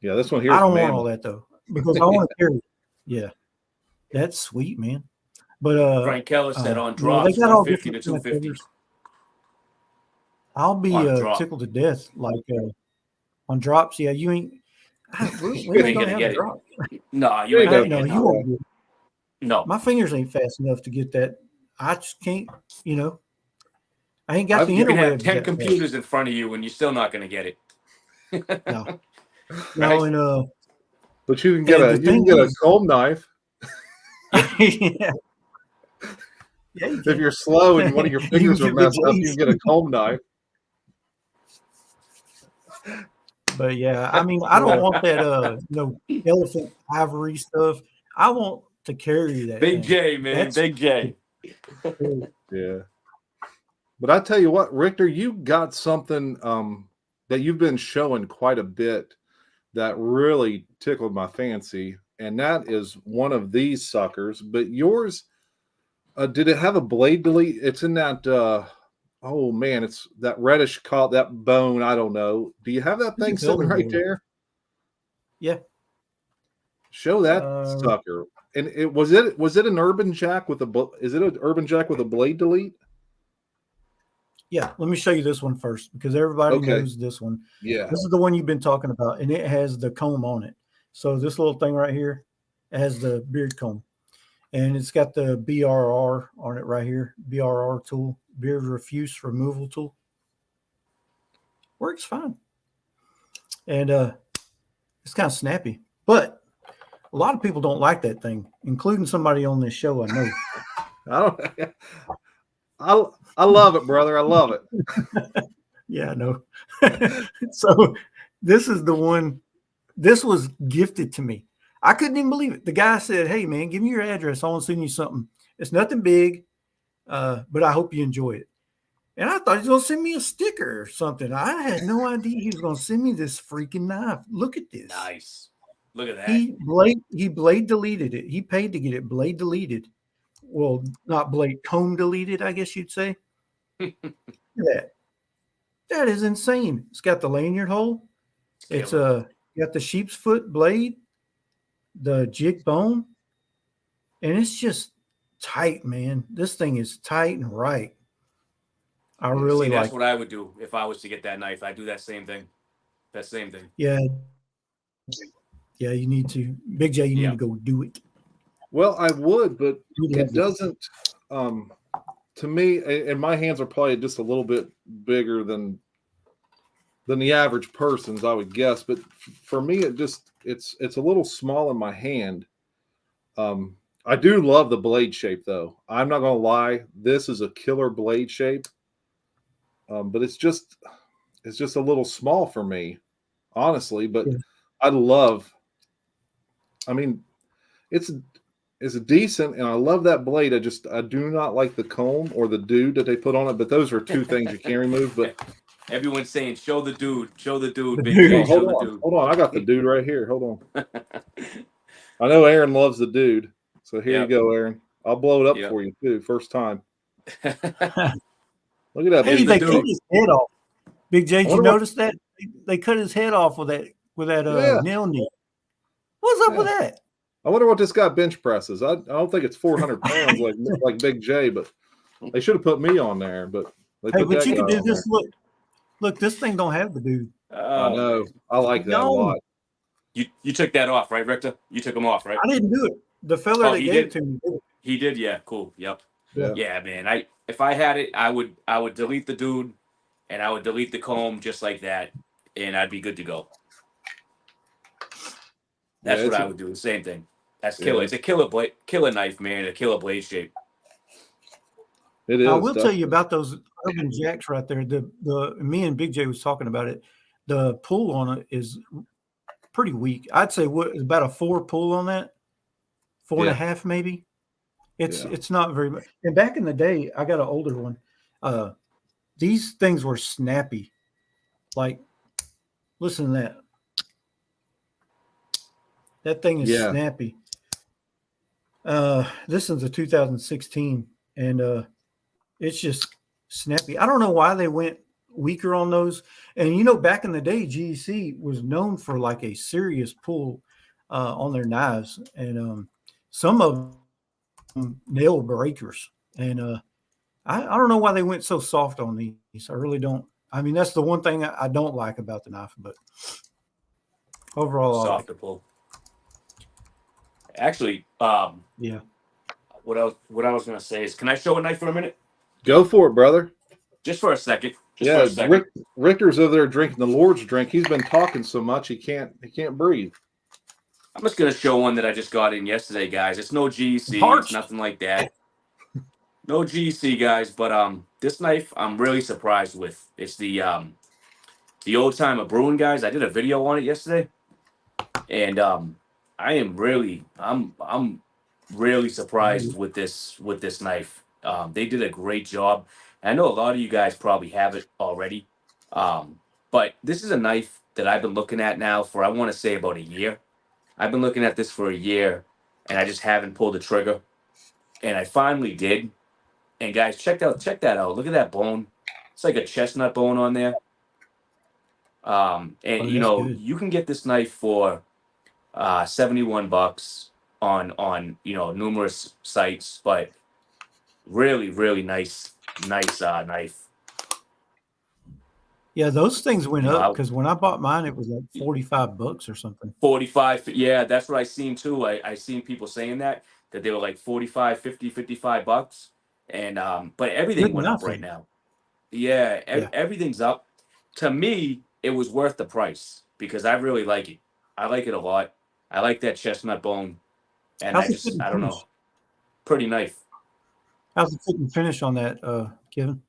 Yeah, this one here. I don't want all that though, because I want to carry it. Yeah, that's sweet, man. But Frank Keller said on drops, they got all 150 to 250. I'll be tickled to death. Like On drops, yeah, you ain't. We You ain't ain't gonna gonna have get a it. drop. No, you ain't gonna No, get it. you won't get it. No. My fingers ain't fast enough to get that. I just can't. I ain't got the You can have interwebs 10 that fast. computers in front of you and you're still not gonna get it. No, Right? and But you can get And a the thing is- comb knife yeah, you if can. you're slow and one of your You fingers can are get messed up. BigJ's. You can get a comb knife. But yeah, I mean, I don't want that elephant ivory stuff. I want to carry that Big thing. J, man. That's Big J. cool. Yeah. But I tell you what, Richter, you got something that you've been showing quite a bit that really tickled my fancy, and that is one of these suckers. But yours, did it have a blade delete? It's in that. Oh man, it's that reddish that bone. I don't know. Do you have that thing sitting right there? Yeah. Show that sucker. And was it an Urban Jack with a? Is it an Urban Jack with a blade delete? Yeah, let me show you this one first because everybody knows this one. Yeah. This is the one you've been talking about, and it has the comb on it. So this little thing right here has the beard comb, and it's got the BRR on it right here. BRR tool, beard refuse removal tool. Works fine, and it's kind of snappy. But a lot of people don't like that thing, including somebody on this show I know. I love it, brother. I love it. Yeah, I know. So this is the one. This was gifted to me. I couldn't even believe it. The guy said, "Hey, man, give me your address. I want to send you something. It's nothing big, but I hope you enjoy it." And I thought he was going to send me a sticker or something. I had no idea he was going to send me this freaking knife. Look at this. Nice. Look at that. He blade deleted it. He paid to get it blade deleted. Well, not blade, comb deleted, I guess you'd say. Look at that. That is insane. It's got the lanyard hole. It's got the sheep's foot blade, the jig bone, and it's just tight, man. This thing is tight and right. I really that's like. what I would do if I was to get that knife. I'd do that same thing. That same thing. Yeah. Yeah, you need to. Big J, you need to go do it. Well, I would, but it doesn't. To me, and my hands are probably just a little bit bigger than the average person's, I would guess. But for me, it's a little small in my hand. I do love the blade shape, though. I'm not gonna lie, this is a killer blade shape. But it's just a little small for me, honestly. But I love. I mean, it's decent, and I love that blade. I do not like the comb or the dude that they put on it, but those are two things you can't remove. But everyone's saying, show the dude, Big J, hold on, I got the dude right here. Hold on. I know Aaron loves the dude, so here you go, Aaron. I'll blow it up for you too, first time. Look at that. Hey, they cut his head off. Big J, did you notice that? They cut his head off with that nail knee. What's up with that? I wonder what this guy bench presses. I don't think it's 400 pounds like Big J, but they should have put me on there. But but you can do this. Look, this thing don't have the dude. I know. I like that a lot. You took that off, right, Richter? You took him off, right? I didn't do it. The fella that gave it to me. He did, yeah. Cool. Yep. Yeah, man. If I had it, I would delete the dude, and I would delete the comb just like that, and I'd be good to go. That's what I would do. The same thing. That's killer. It's a killer knife, man. A killer blade shape. It is. I will tell you about those Urban Jacks right there. Me and Big J was talking about it. The pull on it is pretty weak. I'd say about a 4 pull on that, 4.5 maybe. It's not very much. And back in the day, I got an older one. These things were snappy. Like, listen to that. That thing is snappy. This is a 2016, and it's just snappy. I don't know why they went weaker on those. And back in the day, GEC was known for like a serious pull on their knives, and some of them nail breakers. And I don't know why they went so soft on these. I really don't. I mean, that's the one thing I don't like about the knife, but overall, I like Soft to pull. Actually, yeah. what I was gonna say is, can I show a knife for a minute? Go for it, brother. Just for a second. Just Yeah, for a second. Richter's over there drinking the Lord's drink. He's been talking so much he can't breathe. I'm just gonna show one that I just got in yesterday, guys. It's no GC, Parched. it's nothing like that. No GC, guys, but this knife I'm really surprised with. It's the old timer brewing, guys. I did a video on it yesterday, and I'm really surprised with this knife. They did a great job. I know a lot of you guys probably have it already, but this is a knife that I've been looking at now for, I want to say, about a year. I've been looking at this for a year, and I just haven't pulled the trigger, and I finally did. And guys, check that out. Look at that bone. It's like a chestnut bone on there. And you know, good. you can get this knife for $71 on numerous sites, but really nice knife. Yeah, those things went up Wow. because when I bought mine, it was like $45 or something. 45, yeah, that's what I seen too. I seen people saying that they were like 45, 50, $55. And but everything went up right now. Yeah, everything's up. To me, it was worth the price because I really like it. I like it a lot. I like that chestnut bone, and I don't know, pretty knife. How's the fit and finish on that, Kevin?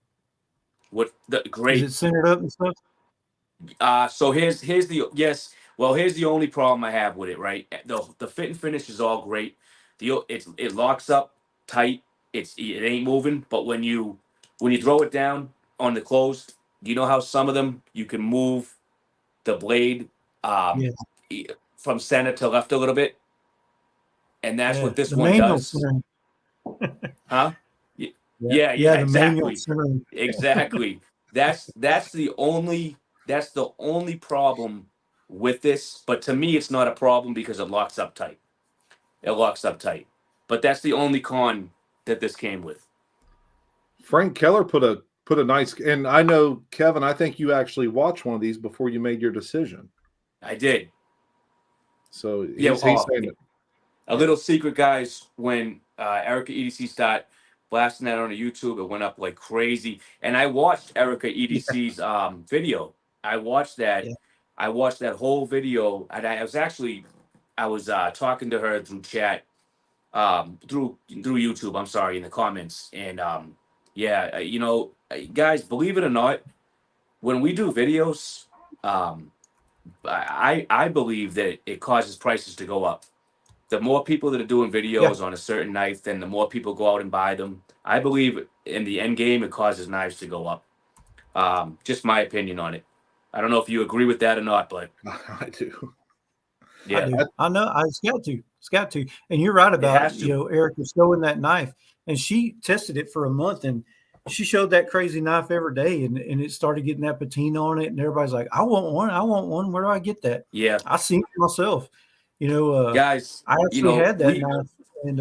What the great? Is it centered up and stuff? So here's the only problem I have with it, right? The fit and finish is all great. It locks up tight. It ain't moving. But when you throw it down on the closed, you know how some of them you can move the blade from center to left a little bit, and that's what this one does. Huh? Yeah, exactly. Exactly. That's the only problem with this. But to me, it's not a problem because it locks up tight. But that's the only con that this came with. Frank Keller put a nice, and I know, Kevin, I think you actually watched one of these before you made your decision. I did. So he's saying it. A little secret, guys, when Erica EDC started blasting that on YouTube, it went up like crazy. And I watched Erica EDC's video. I watched that. Yeah. I watched that whole video, and I was talking to her through chat, through YouTube. I'm sorry, in the comments. And guys, believe it or not, when we do videos, I believe that it causes prices to go up. The more people that are doing videos on a certain knife, then the more people go out and buy them. I believe in the end game, it causes knives to go up. Just my opinion on it. I don't know if you agree with that or not, but I do. Yeah, I know. It's got to. And you're right about Erica showing that knife, and she tested it for a month, and she showed that crazy knife every day, and it started getting that patina on it, and everybody's like, "I want one. Where do I get that?" Yeah, I seen it myself. Guys, I actually had that knife, and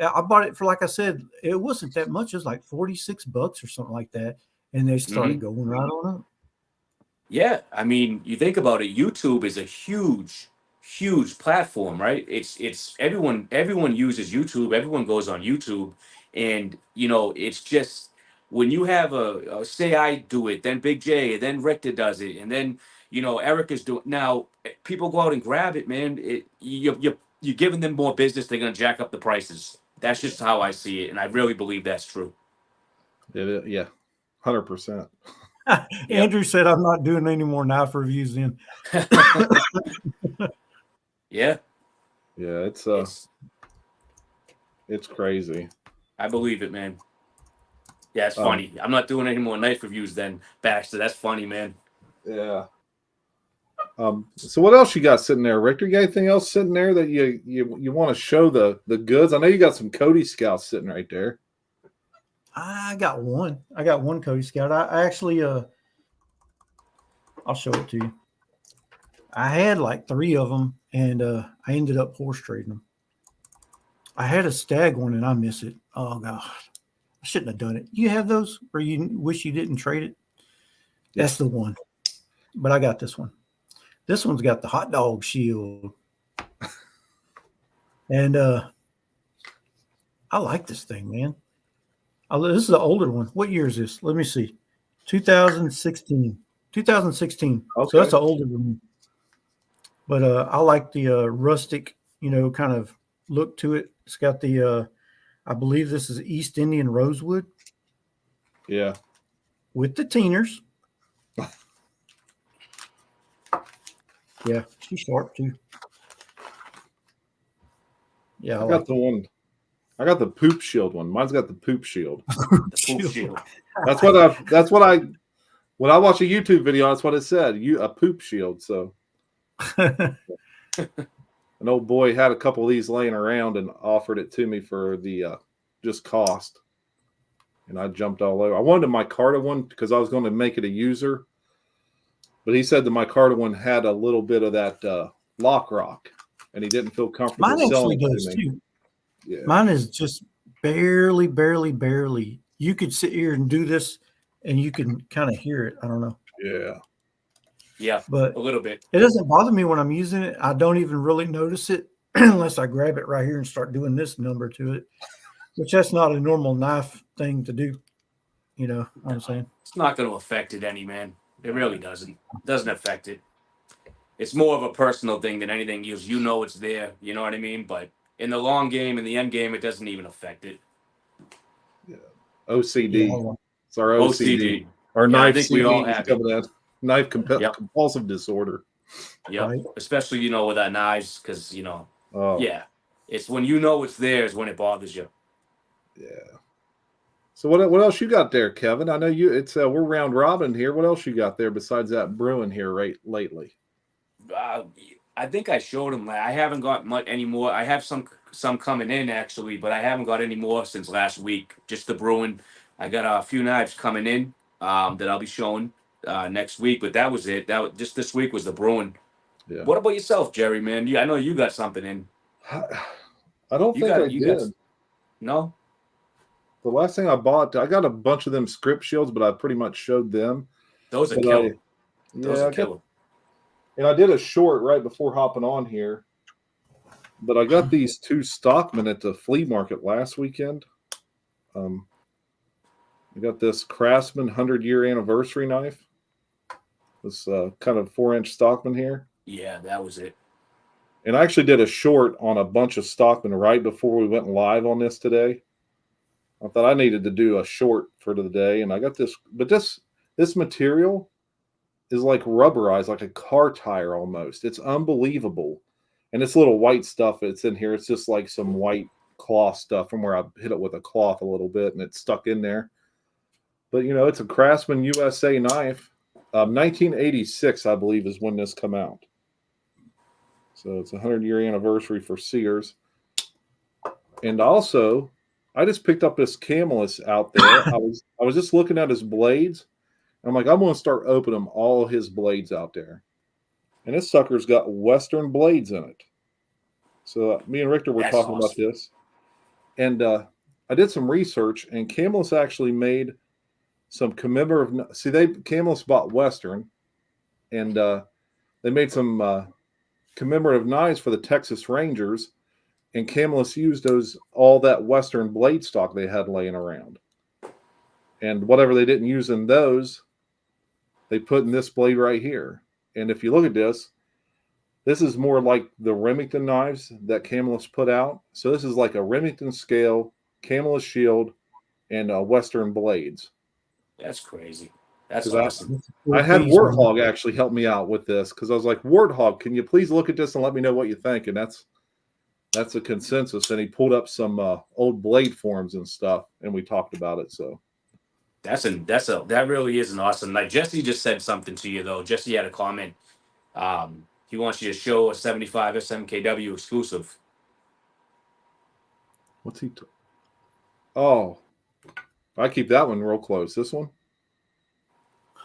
I bought it for, like I said, it wasn't that much. It was like $46 or something like that, and they started going right on up. Yeah, I mean, you think about it. YouTube is a huge platform, right? It's everyone uses YouTube. Everyone goes on YouTube, and it's just when you have a say I do it, then Big J, and then Richter does it, and then Erica's doing. Now people go out and grab it, man. You're giving them more business. They're gonna jack up the prices. That's just how I see it, and I really believe that's true. Yeah, 100%. Andrew said, "I'm not doing any more knife reviews then." Yeah, it's crazy. I believe it, man. Yeah, it's funny. I'm not doing any more knife reviews then, Baxter. That's funny, man. Yeah. So what else you got sitting there, Richter? You got anything else sitting there that you want to show the goods? I know you got some Cody Scouts sitting right there. I got one. Cody Scout. I actually I'll show it to you. I had like 3 of them, and I ended up horse trading them. I had a stag one, and I miss it. Oh God, I shouldn't have done it. You have those, or you wish you didn't trade it? That's the one. But I got this one. This one's got the hot dog shield. And I like this thing, man. This is the older one. What year is this? Let me see. 2016. 2016. Okay. So that's an older one. But I like the rustic, kind of look to it. It's got the, I believe this is East Indian rosewood. Yeah. With the teeners. Yeah, she's sharp too. Yeah, I got the one. I got the poop shield one. Mine's got the poop shield. The poop shield. When I watch a YouTube video, that's what it said. A poop shield. So an old boy had a couple of these laying around and offered it to me for the just cost. And I jumped all over. I wanted a micarta one because I was going to make it a user. But he said the micarta one had a little bit of that lock rock. And he didn't feel comfortable Mine selling actually it does to me. too. Yeah. Mine is just barely. You could sit here and do this and you can kind of hear it. I don't know. Yeah. Yeah, But a little bit. it doesn't bother me when I'm using it. I don't even really notice it unless I grab it right here and start doing this number to it, which that's not a normal knife thing to do. You know what I'm saying? It's not going to affect it any, man. It really doesn't. It doesn't affect it. It's more of a personal thing than anything. You know it's there. You know what I mean? But in the long game, in the end game, it doesn't even affect it. Yeah. OCD. Yeah, It's our OCD. Our Yeah, knife I think we all CD is have coming out. Knife Yep. compulsive disorder. Yep. Right. Especially, with that knives, because, Oh, yeah. It's when you know it's there is when it bothers you. yeah. So what else you got there, Kevin? I know we're round robin here. What else you got there besides that brewing here lately? I think I showed him. I haven't got much anymore. I have some coming in actually, but I haven't got any more since last week. Just the brewing. I got a few knives coming in that I'll be showing next week. But that was it. Just this week was the brewing. Yeah. What about yourself, Jerry? Man, I know you got something in. I don't think I did. No. The last thing I bought, I got a bunch of them script shields, but I pretty much showed them. Those are killer. Those Yeah, are killer. and I did a short right before hopping on here. But I got these two stockmen at the flea market last weekend. I got this Craftsman 100-year anniversary knife. This kind of 4-inch stockman here. Yeah, that was it. And I actually did a short on a bunch of stockmen right before we went live on this today. I thought I needed to do a short for the day, and I got this. But this material is like rubberized, like a car tire almost. It's unbelievable. And this little white stuff that's in here, it's just like some white cloth stuff from where I hit it with a cloth a little bit, and it's stuck in there. But, it's a Craftsman USA knife. 1986, I believe, is when this come out. So it's a 100-year anniversary for Sears. And also, I just picked up this Camelus out there. I was just looking at his blades. And I'm like, I'm going to start opening all his blades out there. And this sucker's got Western blades in it. So me and Richter were talking about this. And I did some research, and Camelus actually made some commemorative. See, Camelus bought Western, and they made some commemorative knives for the Texas Rangers. And Camelus used all that Western blade stock they had laying around. And whatever they didn't use in those, they put in this blade right here. And if you look at this is more like the Remington knives that Camelus put out. So this is like a Remington scale, Camelus shield, and Western blades. That's crazy. That's awesome. I had Warthog actually help me out with this because I was like, Warthog, can you please look at this and let me know what you think? And that's a consensus. And he pulled up some old blade forms and stuff, and we talked about it. So that really is an awesome night. Jesse just said something to you though. Jesse had a comment. He wants you to show a 75 SMKW exclusive. What's he? Oh, I keep that one real close. This one.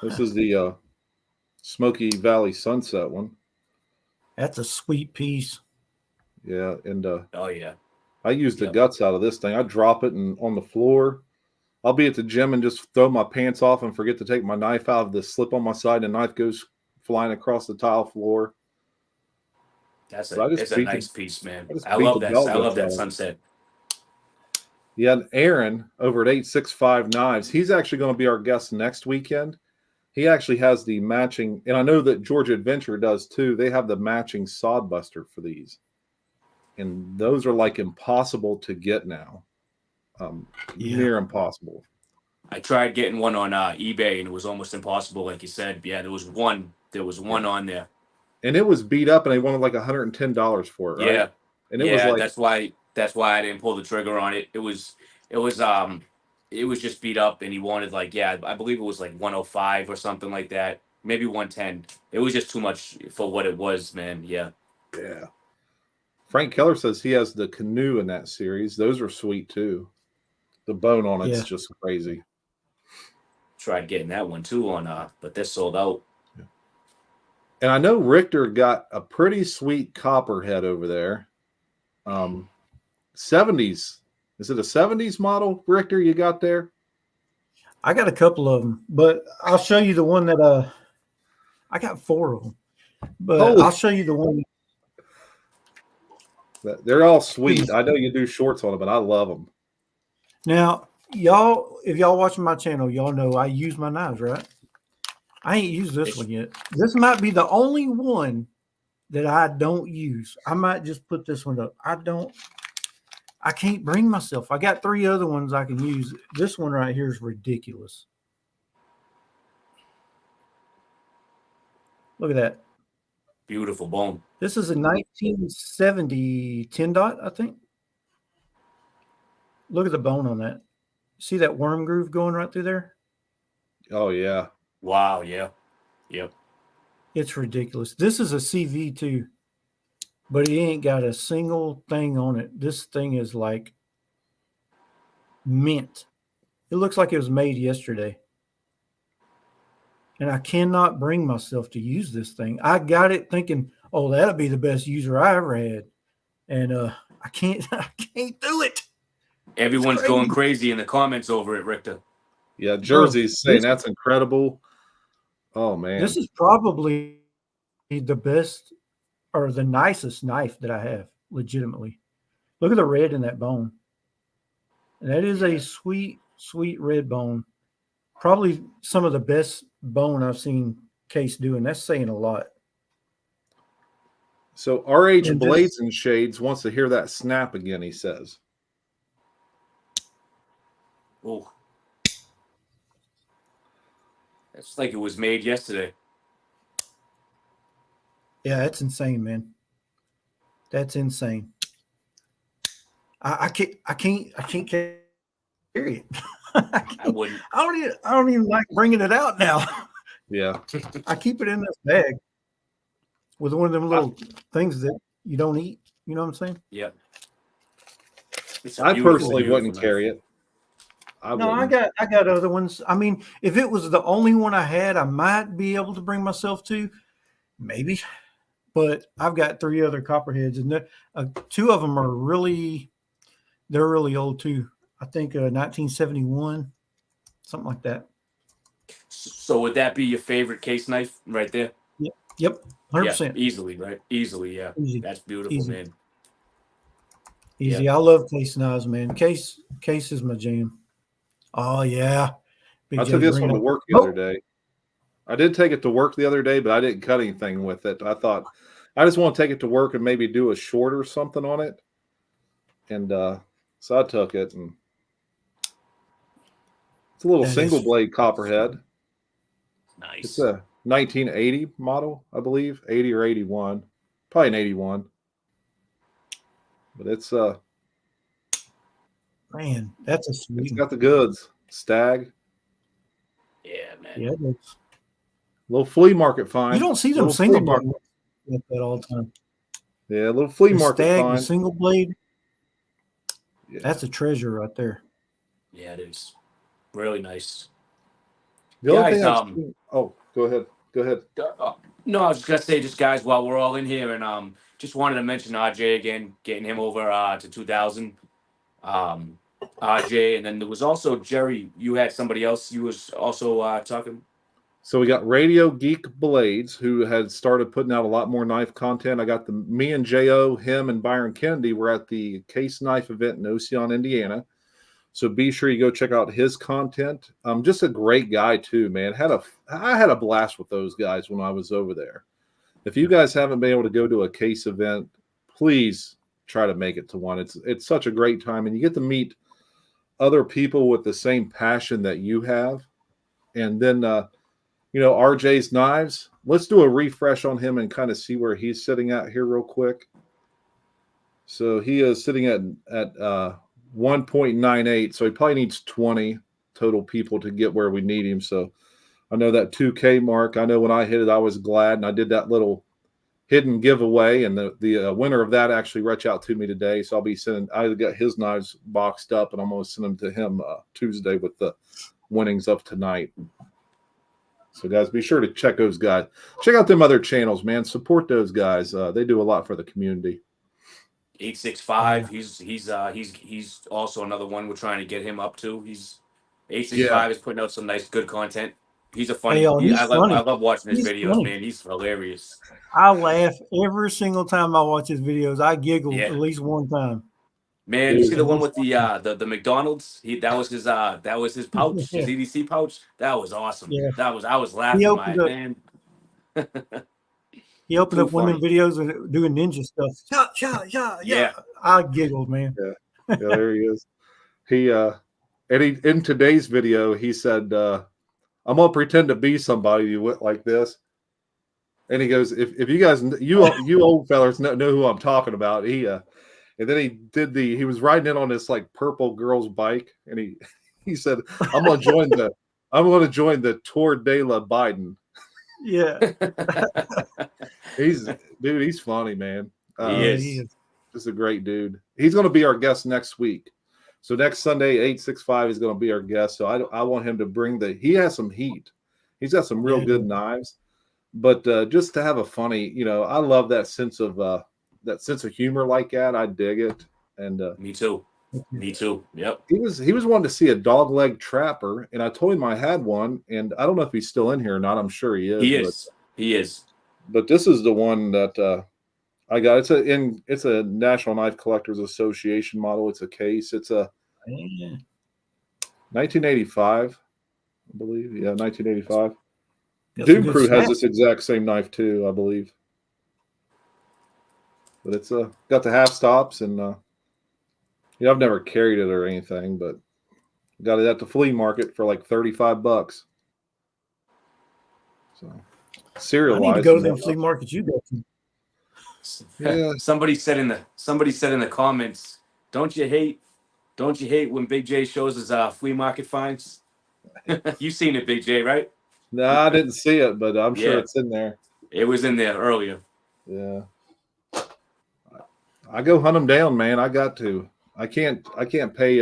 This is the Smoky Valley Sunset one. That's a sweet piece. Yeah, and oh yeah, I use the guts out of this thing. I drop it on the floor, I'll be at the gym and just throw my pants off and forget to take my knife out of the slip on my side, and the knife goes flying across the tile floor. It's So a nice piece, man. I beat love the that. dog I love that out of it. sunset. Yeah, and Aaron over at 865 Knives, he's actually going to be our guest next weekend. He actually has the matching, and I know that Georgia Adventure does too. They have the matching sod buster for these, and those are like impossible to get now. Near impossible. I tried getting one on eBay, and it was almost impossible. Like you said, yeah, there was one on there, and it was beat up, and they wanted like $110 for it, right? Yeah, and it was like that's why I didn't pull the trigger on it. It was just beat up, and he wanted like, I believe it was like 105 or something like that, maybe 110. It was just too much for what it was, man. Yeah. Frank Keller says he has the canoe in that series. Those are sweet too. The bone on it's just crazy. Tried getting that one too but they're sold out. And I know Richter got a pretty sweet copperhead over there. 70s. Is it a 70s model, Richter, you got there? I got a couple of them, but I'll show you the one that I got 4 of them. But I'll show you the one. They're all sweet. I know you do shorts on them, but I love them. Now, y'all, if y'all watching my channel, y'all know I use my knives, right? I ain't used this one yet. This might be the only one that I don't use. I might just put this one up. I can't bring myself. I got 3 other ones I can use. This one right here is ridiculous. Look at that. Beautiful bone. This is a 1970 10 dot, I think. Look at the bone on that. See that worm groove going right through there? Oh, yeah. Wow, yeah. Yep. It's ridiculous. This is a CV too, but it ain't got a single thing on it. This thing is like mint. It looks like it was made yesterday. And I cannot bring myself to use this thing. I got it thinking, oh, that'll be the best user I ever had. And I can't do it. Everyone's going crazy in the comments over it, Richter. Yeah, Jersey's saying that's incredible. Oh, man. This is probably the best or the nicest knife that I have, legitimately. Look at the red in that bone. And that is a sweet, sweet red bone. Probably some of the best bone I've seen Case do, and that's saying a lot. So RH Blades and Shades wants to hear that snap again, he says. Oh. It's like it was made yesterday. Yeah, that's insane, man. That's insane. I can't carry it. I wouldn't. I don't even like bringing it out now. Yeah. I keep it in this bag with one of them little things that you don't eat. You know what I'm saying? Yeah. I personally wouldn't carry it. I got other ones. I mean, if it was the only one I had, I might be able to bring myself to, maybe. But I've got 3 other copperheads, and 2 of them are they're really old too. I think 1971, something like that. So would that be your favorite case knife right there? Yep, 100%. Yeah, easily, right? Easily, yeah. Easy. That's beautiful, man. Easy. Yeah. I love case knives, man. Case is my jam. Oh, yeah. I took this one to work the other day. I did take it to work the other day, but I didn't cut anything with it. I thought I just want to take it to work and maybe do a short or something on it. And so I took it, and it's a little single blade copperhead. Nice. It's a 1980 model, I believe, 80 or 81, probably an 81. But it's man, that's a sweet. It's got the goods. Stag. Yeah, man. Yeah, it's little flea market find. You don't see them single blade like that all the time. Yeah, a little flea market Stag, find. the single blade. Yeah. That's a treasure right there. Yeah, it is. Really nice. The only thing oh, go ahead. Go ahead. No, I was just gonna say, just guys, while we're all in here, and just wanted to mention RJ again, getting him over to 2000. RJ, and then there was also Jerry. You had somebody else you was also talking. So we got Radio Geek Blades, who had started putting out a lot more knife content. I got me and J.O., him and Byron Kennedy were at the Case Knife event in Ocean, Indiana. So be sure you go check out his content. Just a great guy too, man. I had a blast with those guys when I was over there. If you guys haven't been able to go to a Case event, please try to make it to one. It's such a great time, and you get to meet other people with the same passion that you have. And then RJ's Knives. Let's do a refresh on him and kind of see where he's sitting at here real quick. So he is sitting at 1.98. So he probably needs 20 total people to get where we need him. So I know that 2K mark. I know when I hit it, I was glad, and I did that little hidden giveaway, and the winner of that actually reached out to me today. So I'll be sending. I got his knives boxed up, and I'm going to send them to him Tuesday with the winnings of tonight. So, guys, be sure to check those guys. Check out them other channels, man. Support those guys. They do a lot for the community. 865. He's also another one we're trying to get him up to. He's 865 is putting out some nice, good content. He's a funny. I love watching his videos, funny. Man. He's hilarious. I laugh every single time I watch his videos. I giggle at least one time. Man, you see the one with the McDonald's? That was his pouch, his EDC pouch. That was awesome. Yeah. I was laughing, man. He opened up one of them videos and doing ninja stuff. Yeah. I giggled, man. Yeah, there he is. In today's video, he said, I'm gonna pretend to be somebody you went like this. And he goes, if you guys, you old fellas know who I'm talking about. And then he was riding in on this like purple girl's bike, and he said, I'm gonna join the Tour de la Biden. Yeah. He's funny, man. He is. Just a great dude. He's gonna be our guest next week. So next Sunday, 865 is gonna be our guest. So I want him to he has some heat. He's got some real good knives. But just to have a funny, I love that sense of humor like that. I dig it. And me too. Yep. He was wanting to see a dog leg trapper, and I told him I had one, and I don't know if he's still in here or not. I'm sure he is. He is. But this is the one that I got. It's a National Knife Collectors Association model. It's a Case. It's a 1985, I believe. Yeah, 1985. Doomcrew has this exact same knife too, I believe. But it's got the half stops, and I've never carried it or anything, but got it at the flea market for like $35. So serialized. I need to go to the flea market you go to. Yeah. Somebody said in the comments, don't you hate when Big J shows his flea market finds? You seen it, Big J, right? No, I didn't see it, but I'm sure it's in there. It was in there earlier. Yeah. I go hunt them down, man. I got to. I can't pay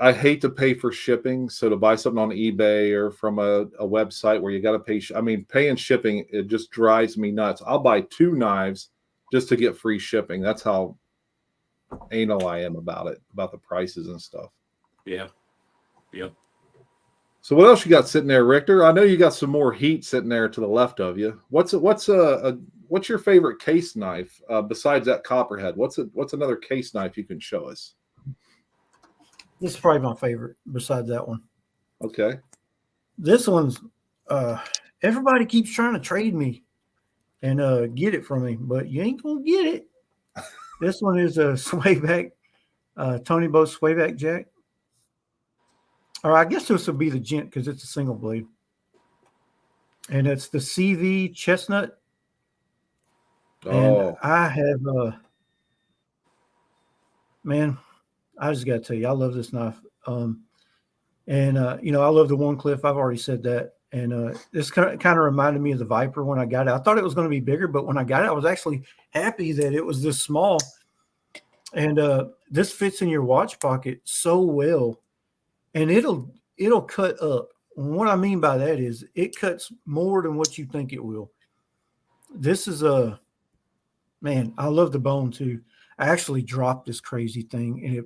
I hate to pay for shipping. So to buy something on eBay or from a website where you got to pay, paying shipping, it just drives me nuts. I'll buy 2 knives just to get free shipping. That's how anal I am about it, about the prices and stuff. Yeah. Yep. So what else you got sitting there, Richter? I know you got some more heat sitting there to the left of you. What's your favorite Case knife besides that Copperhead? What's another Case knife you can show us? This is probably my favorite besides that one. Okay. This one's everybody keeps trying to trade me and get it from me, but you ain't gonna get it. This one is a swayback, Tony Bo swayback jack. Or I guess this would be the gent because it's a single blade. And it's the CV Chestnut. And I have, man, I just got to tell you, I love this knife. I love the One Cliff. I've already said that. And this kind of reminded me of the Viper when I got it. I thought it was going to be bigger, but when I got it, I was actually happy that it was this small. And this fits in your watch pocket so well. And it'll cut up. And what I mean by that is it cuts more than what you think it will. This is man, I love the bone too. I actually dropped this crazy thing and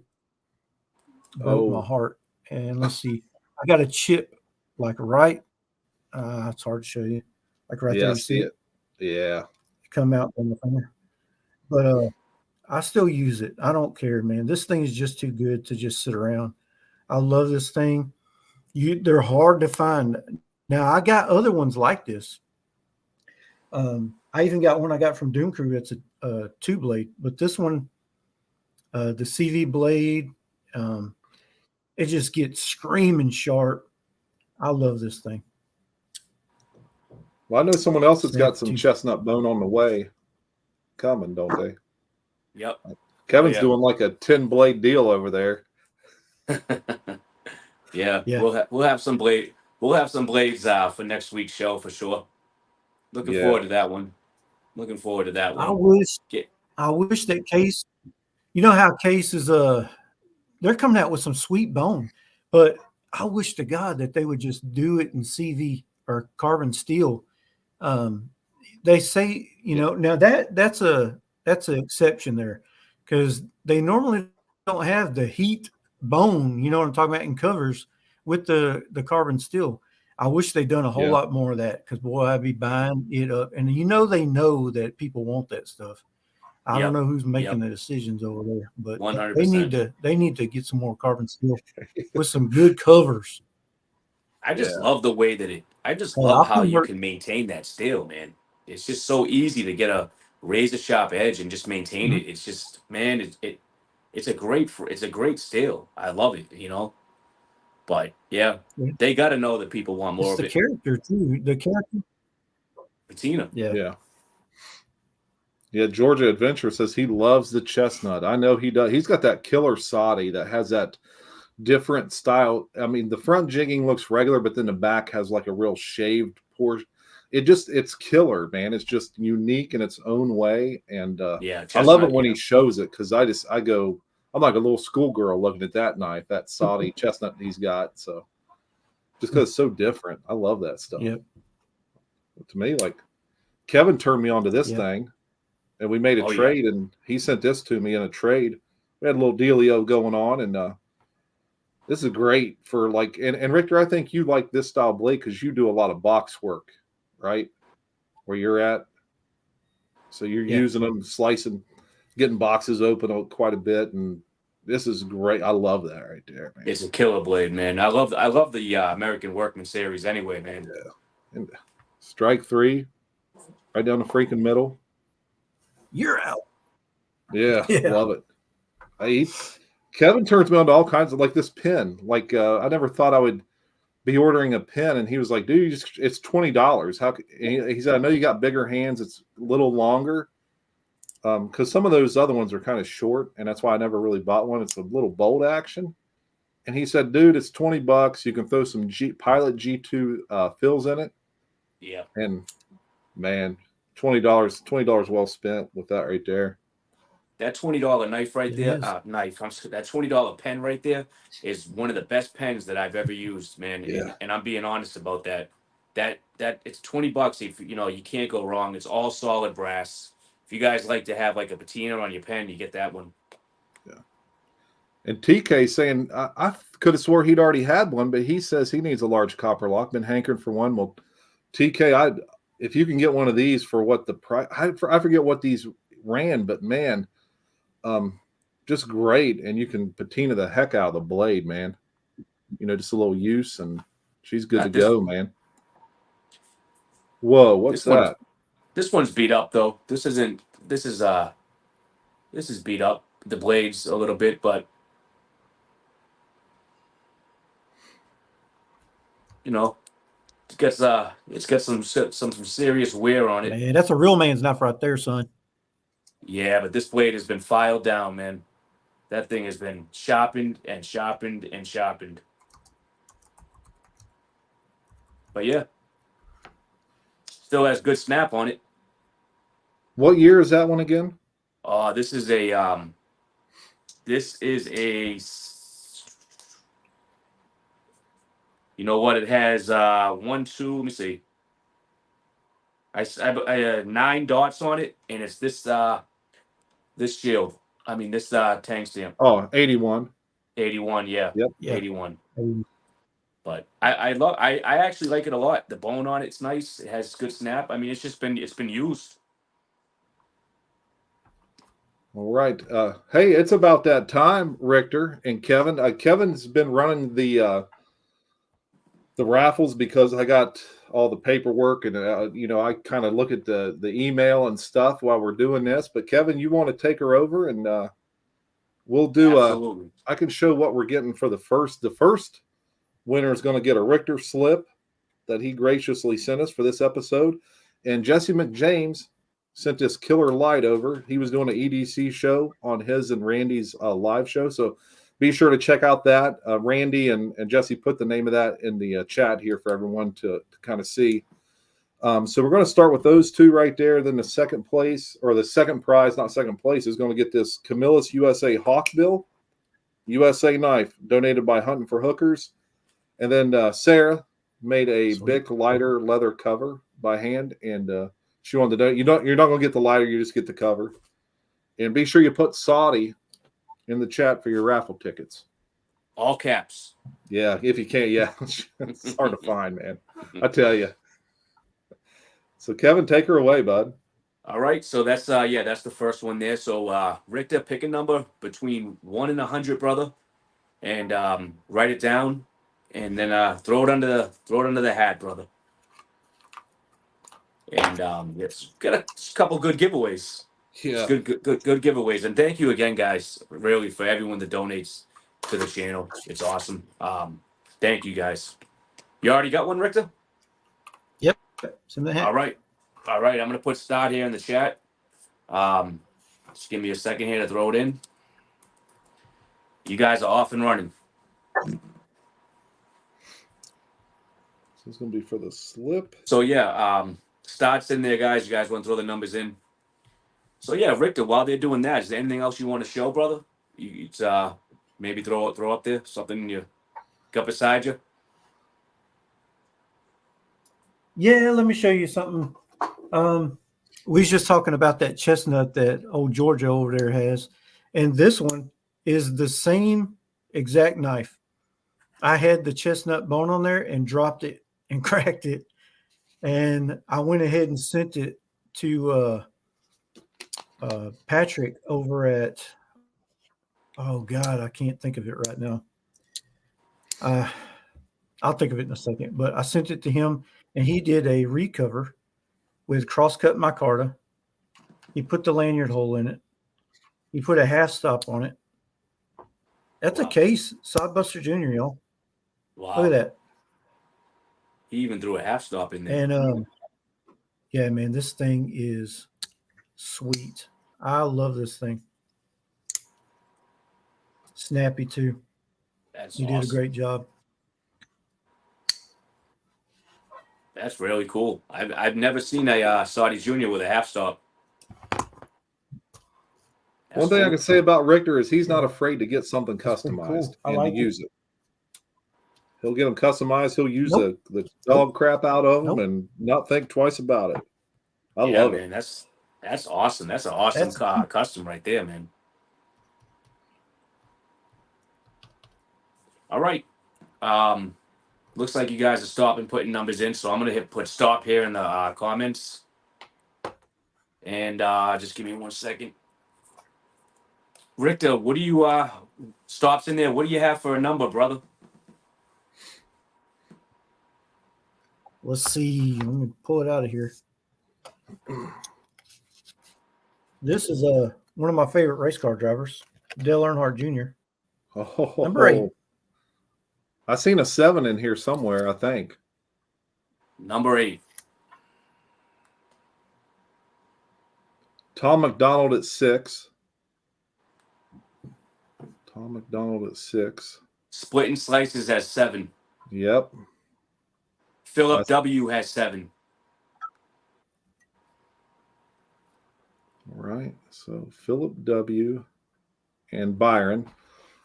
broke my heart. And let's see, I got a chip like right. It's hard to show you, like right there. Yeah, You see it. Yeah. come out on the finger. But I still use it. I don't care, man. This thing is just too good to just sit around. I love this thing. They're hard to find. Now I got other ones like this. I even got one I got from Doomcrew. That's a 2-blade, but this one, the CV blade, it just gets screaming sharp. I love this thing. Well, I know someone else that's got Smth some 2. chestnut bone on the way coming, don't they? Yep. Kevin's doing like a 10-blade deal over there. Yeah. We'll have some blades for next week's show for sure. Looking forward to that one. I wish that Case, you know how Case is they're coming out with some sweet bone, but I wish to God that they would just do it in CV or carbon steel. They say, now that's an exception there, because they normally don't have the heat bone, you know what I'm talking about, in covers with the carbon steel. I wish they'd done a whole lot more of that, because boy, I'd be buying it up. And they know that people want that stuff. I don't know who's making the decisions over there, but 100%. they need to get some more carbon steel with some good covers. I just love the way that love how you can maintain that steel, man. It's just so easy to get a razor sharp edge and just maintain it. It's just, man, it's a great steel. I love it, But they got to know that people want more It's of the it. character too. The character. Patina. Yeah, Georgia Adventure says he loves the chestnut. I know he does. He's got that killer soddy that has that different style. I mean, the front jigging looks regular, but then the back has like a real shaved portion. It's killer, man. It's just unique in its own way. And I love it when he shows it, because I'm like a little schoolgirl looking at that knife, that soddy chestnut he's got. So just because it's so different. I love that stuff. Yep. To me, like Kevin turned me on to this thing, and we made a trade, and he sent this to me in a trade. We had a little dealio going on, and this is great for like, and Richter, I think you like this style blade because you do a lot of box work, right? Where you're at. So you're using them, slicing, getting boxes open quite a bit, and this is great. I love that right there, man. It's a killer blade, man. I love the American Workman series anyway, man. Yeah. And strike 3, right down the freaking middle. You're out. Yeah. Love it. Kevin turns me on to all kinds of, like, this pen. Like, I never thought I would be ordering a pen, and he was like, dude, it's $20. How? He said, I know you got bigger hands. It's a little longer. Because some of those other ones are kind of short, and that's why I never really bought one. It's a little bolt action. And he said, dude, it's $20. You can throw some Pilot G2 fills in it. Yeah. And, man, $20 well spent with that right there. That $20 knife right there, that $20 pen right there is one of the best pens that I've ever used, man. Yeah. And I'm being honest about that. That it's $20. If you can't go wrong. It's all solid brass. If you guys like to have like a patina on your pen, you get that one. Yeah. And TK saying, I could have swore he'd already had one, but he says he needs a large copper lock. Been hankering for one. Well, TK, if you can get one of these for what the price, I forget what these ran, but man, just great. And you can patina the heck out of the blade, man. Just a little use, and she's good to go, man. Whoa, what's that? This one's beat up though. This is beat up. The blades a little bit, but it's got some serious wear on it. Man, that's a real man's knife right there, son. Yeah, but this blade has been filed down, man. That thing has been sharpened and sharpened and sharpened. But yeah, still has good snap on it. What year is that one again? This is a it has 1, 2, let me see. I have 9 dots on it, and it's this shield. I mean this tank stamp. Oh, 81. 81, yeah. Yep. Yeah. 81. But I actually like it a lot. The bone on it's nice. It has good snap. I mean, it's been used. All right. Hey, it's about that time, Richter and Kevin. Kevin's been running the raffles because I got all the paperwork and I kind of look at the email and stuff while we're doing this. But Kevin, you want to take her over and we'll do Absolutely. I can show what we're getting for the first. The first winner is going to get a Richter slip that he graciously sent us for this episode, and Jesse McJames sent this killer light over. He was doing an EDC show on his and Randy's live show. So be sure to check out that. Randy and Jesse put the name of that in the chat here for everyone to kind of see. So we're going to start with those two right there. Then the second place, or the second prize, not second place, is going to get this Camillus USA Hawkbill USA knife donated by Hunting for Hookers. And then Sarah made a big lighter leather cover by hand, and she wanted to do. You're not going to get the lighter, you just get the cover. And be sure you put Saudi in the chat for your raffle tickets. All caps. Yeah, if you can. Yeah, it's hard to find, man. I tell you. So Kevin, take her away, bud. All right, so that's the first one there. So Richter, pick a number between 1 and 100, brother, and write it down, and then throw it under the hat, brother. And it's got a couple good giveaways. Yeah, It's good giveaways, and thank you again, guys, really, for everyone that donates to the channel. It's awesome. Thank you, guys. You already got one, Richter? Yep. All right. I'm gonna put start here in the chat. Just give me a second here to throw it in. You guys are off and running. So it's gonna be for the slip. So yeah, starts in there, guys. You guys want to throw the numbers in? So yeah, Richter, while they're doing that, is there anything else you want to show, brother? It's maybe throw up there something you got beside you. Yeah, let me show you something. We was just talking about that chestnut that old Georgia over there has, and this one is the same exact knife. I had the chestnut bone on there and dropped it and cracked it, and I went ahead and sent it to Patrick over at, oh God, I can't think of it right now. I'll think of it in a second, but I sent it to him, and he did a recover with cross-cut micarta. He put the lanyard hole in it. He put a half stop on it. That's a case, Sodbuster Jr., y'all. Wow. Look at that. He even threw a half stop in there. And yeah, man, this thing is sweet. I love this thing. Snappy too. That's You awesome. did a great job. That's really cool. I've never seen a Saudi Junior with a half stop. One thing I can say about Richter is he's not afraid to get something That's pretty customized cool. I and like to it. use it. He'll get them customized. He'll use Nope. the dog crap out of them Nope. and not think twice about it. I Yeah, love man, it. that's awesome. That's an awesome custom right there, man. All right. Looks like you guys are stopping putting numbers in, so I'm gonna put stop here in the comments. And just give me 1 second. Richter, what do you stops in there? What do you have for a number, brother? Let's see. Let me pull it out of here. This is one of my favorite race car drivers, Dale Earnhardt Jr. Oh, Number 8. I seen a 7 in here somewhere, I think. Number 8. Tom McDonald at 6. Tom McDonald at 6. Split and Slices has 7. Yep. Phillip W has 7. All right. So Phillip W and Byron.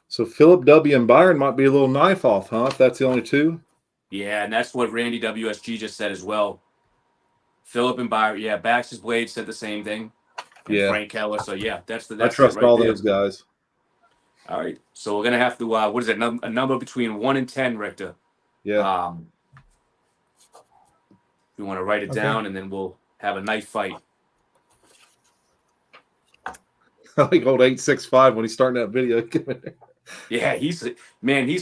So Phillip W and Byron might be a little knife off, huh? If that's the only two. Yeah, and that's what Randy WSG just said as well. Phillip and Byron. Yeah, Baxter Blades said the same thing. And Yeah. Frank Keller. So yeah, that's I trust right all there. those guys. All right. So we're gonna have to. What is it? A number between 1 and 10, Richter. Yeah. We want to write it Okay. down, and then we'll have a knife fight. I like old 865 when he's starting that video. Yeah, he's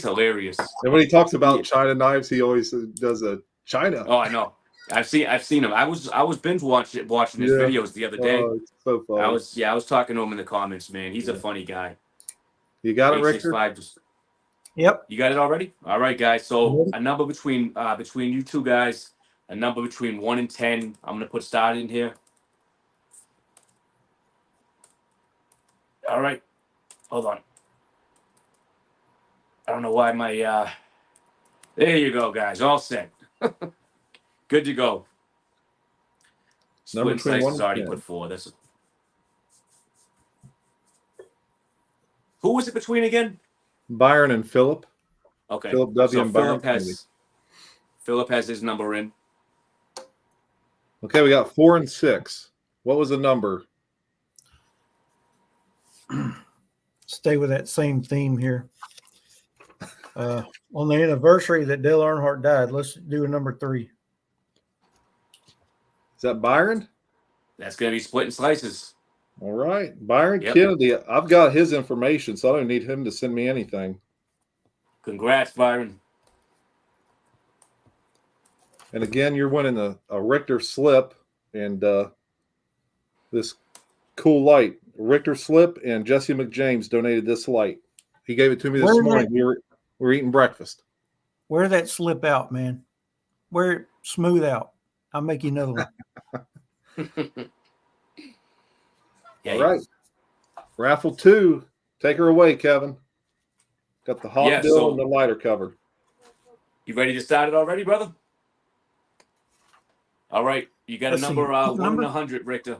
hilarious. And when he talks about China knives, he always does a China. Oh, I know. I've seen him. I was binge watching his videos the other day. It's so funny. I was talking to him in the comments, man. He's a funny guy. You got it, Richter? 865. Yep. You got it already? All right, guys. So a number between you two guys, a number between 1 and 10. I'm gonna put start in here. All right. Hold on. I don't know why my there you go, guys. All set. Good to go. Number Split between 1 slices and already 10. put 4. Who was it between again? Byron and Phillip. Okay. Phillip W So and Byron. Phillip has his number in. Okay, we got 4 and 6. What was the number? Stay with that same theme here. On the anniversary that Dale Earnhardt died, let's do a number 3. Is that Byron? That's gonna be splitting slices. All right. Byron Yep. Kennedy. I've got his information, so I don't need him to send me anything. Congrats, Byron. And again, you're winning a Richter slip and this cool light. Richter slip, and Jesse McJames donated this light. He gave it to me this morning. We were eating breakfast. Wear that slip out, man. Wear it smooth out. I'll make you another one. Yeah, all right. Raffle 2. Take her away, Kevin. Got the hot bill and the lighter cover. You ready to start it already, brother? All right. You got a number 1 to 100, Richter.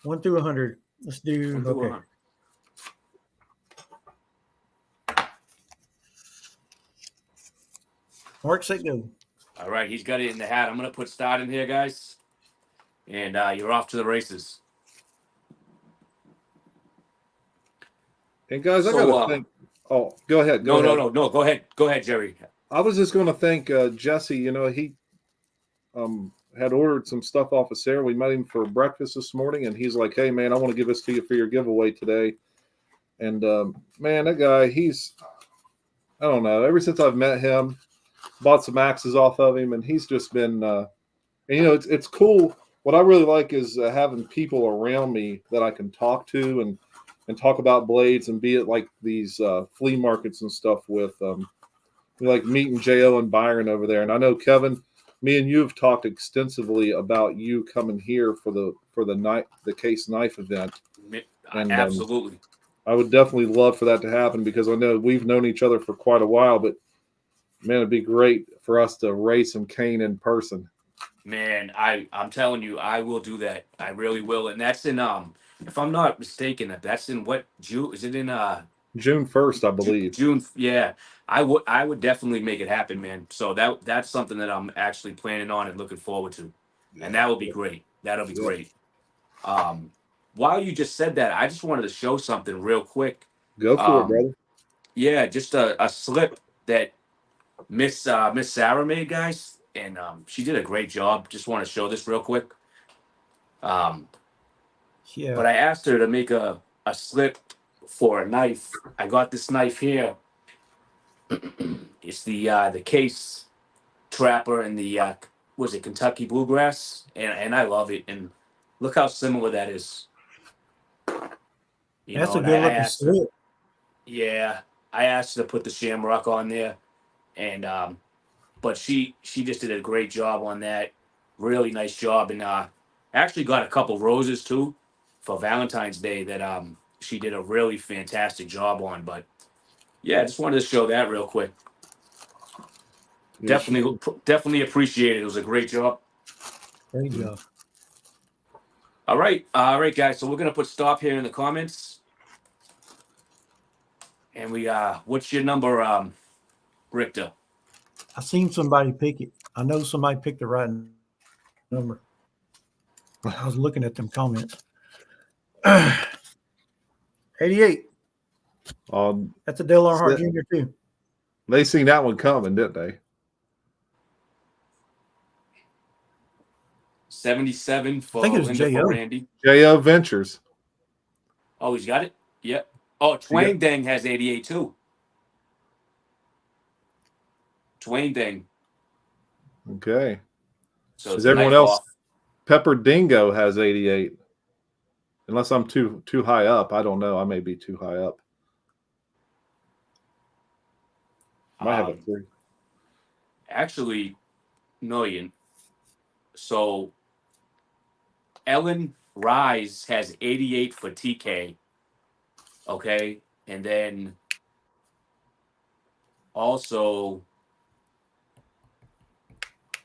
1 through 100. Let's do, okay. 100. Mark, set, go. All right. He's got it in the hat. I'm going to put start in here, guys. And you're off to the races. And guys, I got to think. Oh, go ahead. No. Go ahead. Go ahead, Jerry. I was just going to thank Jesse. You know, he had ordered some stuff off of Sarah. We met him for breakfast this morning, and he's like, "Hey, man, I want to give this to you for your giveaway today." And man, that guy, I don't know. Ever since I've met him, bought some axes off of him, and he's just been. And you know, it's cool. What I really like is having people around me that I can talk to and talk about blades, and be at like these flea markets and stuff with. We like meeting J.O. and Byron over there, and I know Kevin. Me and you have talked extensively about you coming here for the Case Knife event. And, absolutely. I would definitely love for that to happen, because I know we've known each other for quite a while, but man, it'd be great for us to race some cane in person. Man, I'm telling you, I will do that. I really will. And that's in if I'm not mistaken, that's in what June? Is it in June 1st, I believe. June, yeah. I would definitely make it happen, man. So that's something that I'm actually planning on and looking forward to. And that will be great. That'll be great. While you just said that, I just wanted to show something real quick. Go for it, brother. Yeah, just a slip that Miss Sarah made, guys. And she did a great job. Just want to show this real quick. Yeah. But I asked her to make a slip for a knife. I got this knife here. It's the Case Trapper and the was it Kentucky Bluegrass, and I love it. And look how similar that is. That's a good looking slip. Yeah, I asked her to put the shamrock on there, and but she just did a great job on that. Really nice job, and actually got a couple roses too for Valentine's Day that she did a really fantastic job on. But yeah, I just wanted to show that real quick. Definitely appreciate it. It was a great job. Great job. All right, guys. So we're gonna put stop here in the comments, and we what's your number, Richter? I seen somebody pick it. I know somebody picked the right number. I was looking at them comments. 88. That's a Dale Earnhardt Jr. too. They seen that one coming, didn't they? 77 for I think it was Linda J.O. for Randy. J.O.Ventures. Oh, he's got it? Yep. Oh, Twain Dang has 88 too. Twain Dang. Okay. So Is it's everyone knife else? off. Pepper Dingo has 88. Unless I'm too high up. I don't know. I may be too high up. Might have a 3. Actually, no, you. So Ellen Rise has 88 for TK. Okay. And then also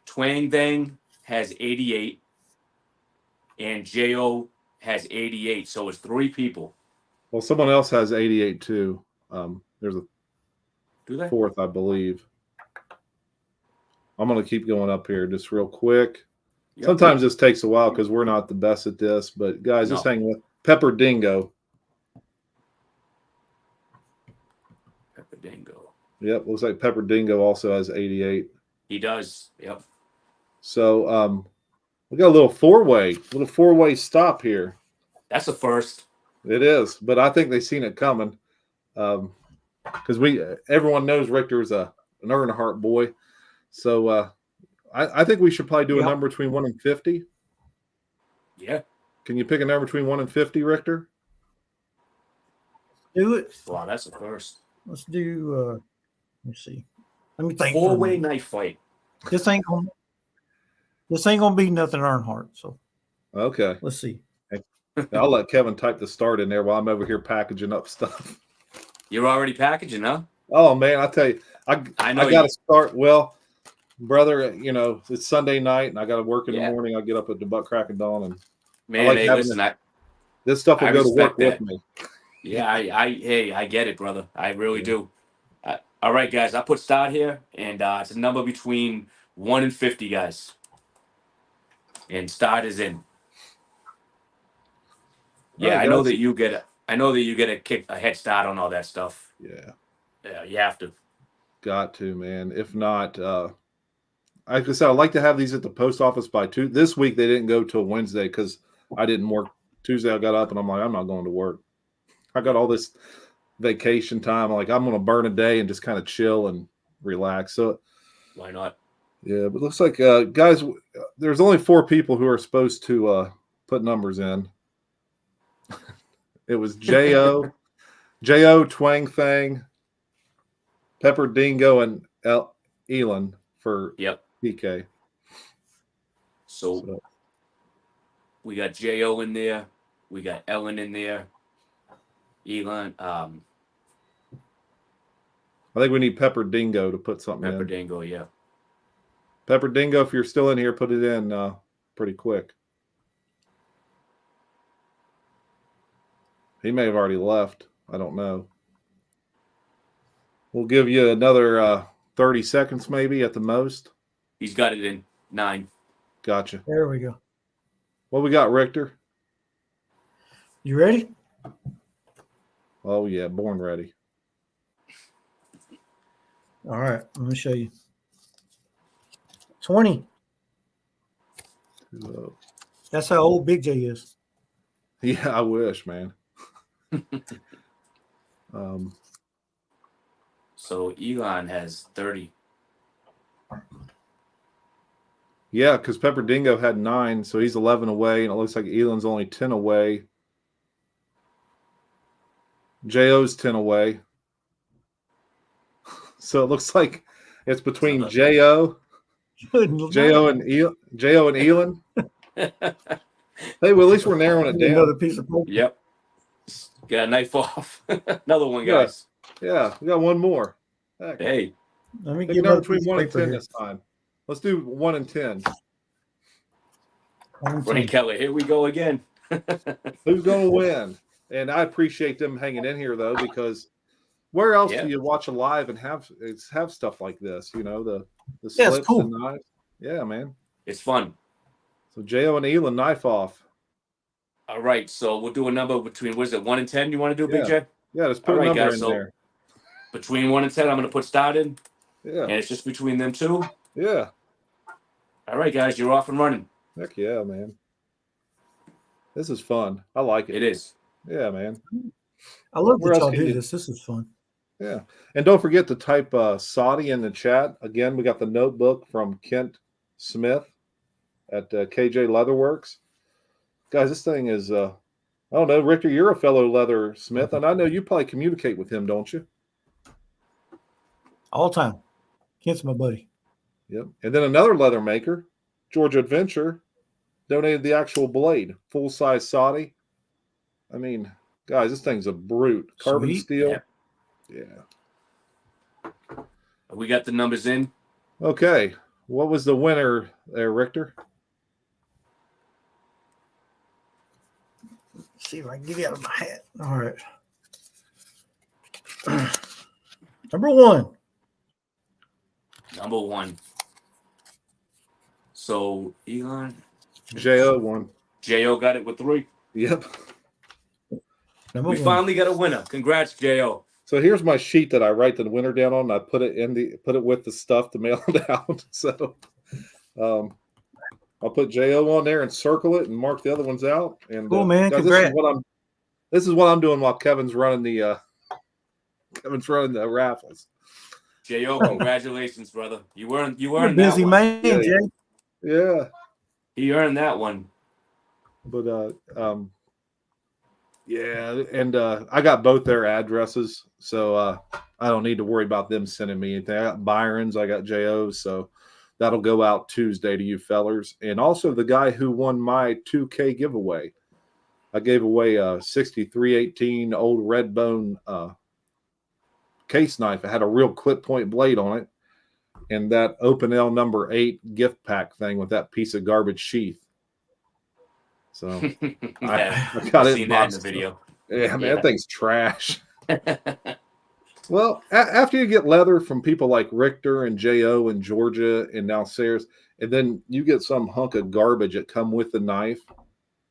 Twang Dang has 88. And J.O. has 88. So it's 3 people. Well, someone else has 88 too. There's a Do they? 4th, I believe. I'm going to keep going up here just real quick. Yep. Sometimes this takes a while because we're not the best at this. But, guys, just hang with Pepper Dingo. Pepper Dingo. Yep, looks like Pepper Dingo also has 88. He does. Yep. So we got a little four-way stop here. That's a first. It is, but I think they've seen it coming because everyone knows Richter's an Earnhardt boy. So I think we should probably do a number between 1 and 50. Yeah. Can you pick a number between 1 and 50, Richter? Do it. Wow, that's a first. Let's do. Let's see. Let me think. 4-way knife fight. This ain't gonna be nothing Earnhardt. So Okay. let's see. I'll let Kevin type the start in there while I'm over here packaging up stuff. You're already packaging, huh? Oh man, I tell you, I got to start. Well, brother, it's Sunday night and I got to work in the morning. I get up at the butt crack of dawn and man, hey, listen, this stuff will go to work with me. Yeah, I get it, brother. I really do. All right, guys, I put start here, and it's a number between 1 and 50, guys. And start is in. Yeah, right, I know that you get a head start on all that stuff. Yeah. Yeah, you have to. Got to, man. If not, like I said, I'd like to have these at the post office by 2. This week they didn't go till Wednesday because I didn't work. Tuesday I got up and I'm like, I'm not going to work. I got all this vacation time. I'm going to burn a day and just kind of chill and relax. So why not? Yeah, but it looks like guys, there's only 4 people who are supposed to put numbers in. It was J.O., Twang Thang, Pepper Dingo, and Elon for PK. So we got J.O. in there. We got Ellen in there. Elon. I think we need Pepper Dingo to put something in. Pepper Dingo, yeah. Pepper Dingo, if you're still in here, put it in pretty quick. He may have already left. I don't know. We'll give you another 30 seconds maybe at the most. He's got it in 9. Gotcha. There we go. What we got, Richter? You ready? Oh, yeah. Born ready. All right. Let me show you. 20. That's how old Big J is. Yeah, I wish, man. So Elon has 30. Yeah, because Pepper Dingo had 9, so he's 11 away, and it looks like Elon's only 10 away. J.O.'s 10 away. So it looks like it's between J.O. and Elon. Hey, well, at least we're narrowing it down. Another piece of paper. Yep. Got a knife off. Another one, guys. Yeah, we got one more. Heck. Hey. Let me get another between 1 and 10 here. this time. Let's do 1 and 10. Frank Keller, here we go again. Who's going to win? And I appreciate them hanging in here, though, because where else do you watch a live and have stuff like this? The slips cool. and knives. Yeah, man. It's fun. So J.O. and Elon knife off. All right, so we'll do a number between, what is it, 1 and 10 you want to do, Big J? Yeah, just All put a right, number guys. in So there. between 1 and 10, I'm going to put started, Yeah. and it's just between them two. Yeah. All right, guys, you're off and running. Heck yeah, man. This is fun. I like it. It is. Yeah, man. I love Where that else y'all can do you- this. This is fun. Yeah. And don't forget to type Saudi in the chat. Again, we got the notebook from Kent Smith at KJ LeatherWorks. Guys, this thing is, I don't know, Richter, you're a fellow leathersmith, and I know you probably communicate with him, don't you? All time. Kent's my buddy. Yep. And then another leather maker, Georgia Adventure, donated the actual blade, full-size Saudi. I mean, guys, this thing's a brute. Carbon Sweet. steel. Yep. Yeah. We got the numbers in. Okay. What was the winner there, Richter? Let's see if I can get it out of my hat. All right. Number one. Number one. So Elon, J.O. won. J.O. got it with 3. Yep. Number We one. finally got a winner. Congrats, J.O. So here's my sheet that I write the winner down on. And I put it with the stuff to mail it out. So I'll put J.O. on there and circle it and mark the other ones out. And Cool, man. guys, Congrats. this is what I'm doing while Kevin's running the raffles. J.O., congratulations, brother. You earned You're a that busy one. man, Yeah. Jay. Yeah. He earned that one. But yeah, and I got both their addresses, so I don't need to worry about them sending me anything. I got Byron's, I got J.O.'s, so that'll go out Tuesday to you fellers. And also the guy who won my 2K giveaway. I gave away a 6318 old Redbone case knife. It had a real clip point blade on it, and that Open L number 8 gift pack thing with that piece of garbage sheath. So Yeah, I got I've it seen in that in box. the video. Yeah, man, Yeah. that thing's trash. Well, after you get leather from people like Richter and J.O. and Georgia and now Sayers, and then you get some hunk of garbage that come with the knife.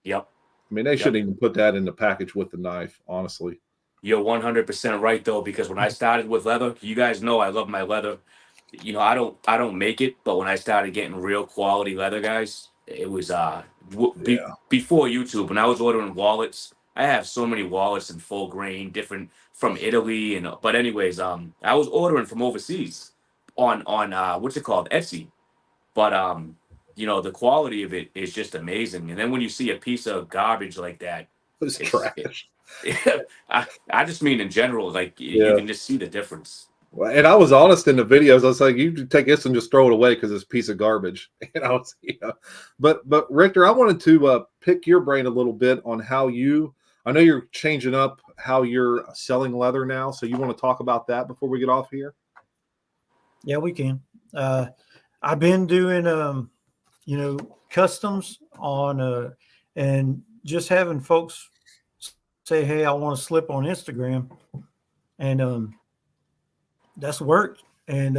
Yep. I mean, they shouldn't even put that in the package with the knife, honestly. You're 100% right, though, because when I started with leather, you guys know I love my leather. You know, I don't make it, but when I started getting real quality leather, guys, it was before YouTube. When I was ordering wallets, I have so many wallets in full grain, different from Italy, but anyways, I was ordering from overseas on what's it called, Etsy, but you know, the quality of it is just amazing. And then when you see a piece of garbage like that, It's trash. I just mean in general, like Yeah. you can just see the difference. And I was honest in the videos. I was like, you take this and just throw it away because it's a piece of garbage. And I was, but Richter, I wanted to pick your brain a little bit on how I know you're changing up how you're selling leather now. So you want to talk about that before we get off here? Yeah, we can. I've been doing, customs on, and just having folks say, hey, I want to slip on Instagram. And that's worked. And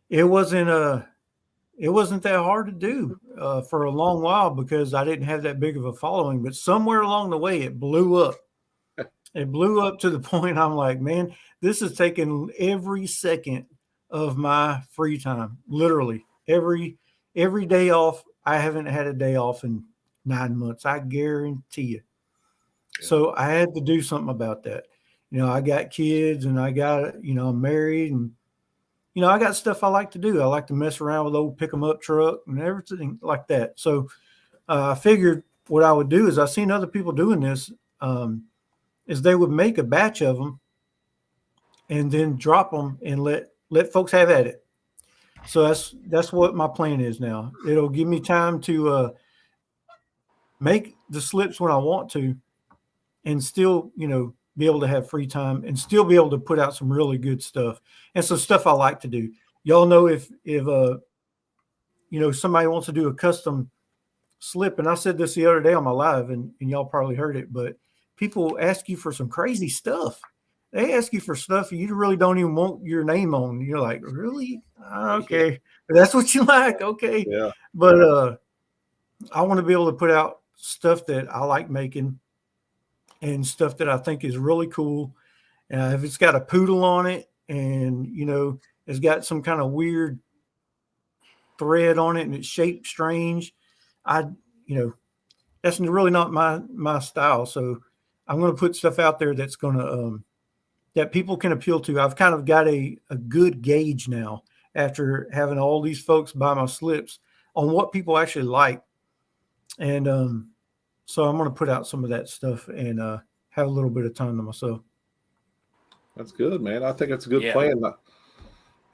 it wasn't that hard to do for a long while because I didn't have that big of a following. But somewhere along the way, it blew up. It blew up to the point I'm like, man, this is taking every second of my free time. Literally every day off. I haven't had a day off in 9 months. I guarantee you. Yeah. So I had to do something about that. I got kids and I got, I'm married and, I got stuff I like to do. I like to mess around with old pick 'em up truck and everything like that. So I figured what I would do is I seen other people doing this, is they would make a batch of them and then drop them and let folks have at it. So that's what my plan is now. It'll give me time to make the slips when I want to and still, be able to have free time and still be able to put out some really good stuff and some stuff I like to do. Y'all know if somebody wants to do a custom slip, and I said this the other day on my live and y'all probably heard it, but people ask you for some crazy stuff. They ask you for stuff you really don't even want your name on. You're like, really? Okay. That's what you like. Okay. Yeah. But I want to be able to put out stuff that I like making and stuff that I think is really cool If it's got a poodle on it and, it's got some kind of weird thread on it and it's shaped strange, that's really not my style. So I'm going to put stuff out there that's going to, that people can appeal to. I've kind of got a good gauge now after having all these folks buy my slips on what people actually like. And so I'm going to put out some of that stuff and have a little bit of time to myself. That's good, man. I think it's a good plan.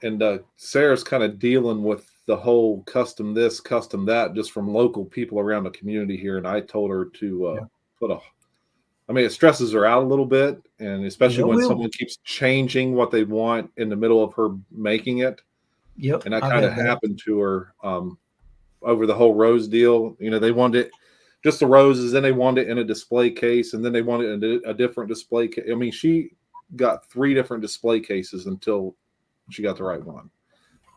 And Sarah's kind of dealing with the whole custom this, custom that, just from local people around the community here. And I told her to it stresses her out a little bit. And especially when someone keeps changing what they want in the middle of her making it. Yep. And that kind of happened to her over the whole rose deal. They wanted it, just the roses, then they wanted it in a display case, and then they wanted it in a different display case. I mean, she got 3 different display cases until she got the right one.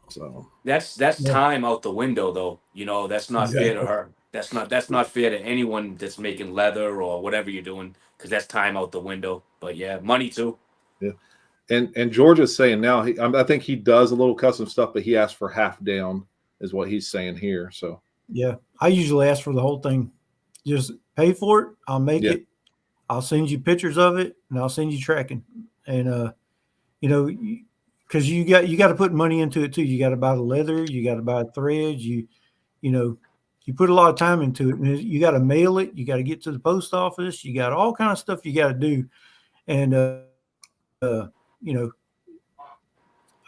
So that's time out the window, though. That's not fair to her. That's not fair to anyone that's making leather or whatever you're doing, because that's time out the window. But yeah, money too. Yeah. And George is saying now, I think he does a little custom stuff, but he asked for half down is what he's saying here. So yeah, I usually ask for the whole thing. Just pay for it. I'll make it. I'll send you pictures of it, and I'll send you tracking. And because you got to put money into it too. You got to buy the leather. You got to buy threads. You put a lot of time into it, and you got to mail it. You got to get to the post office. You got all kind of stuff you got to do. And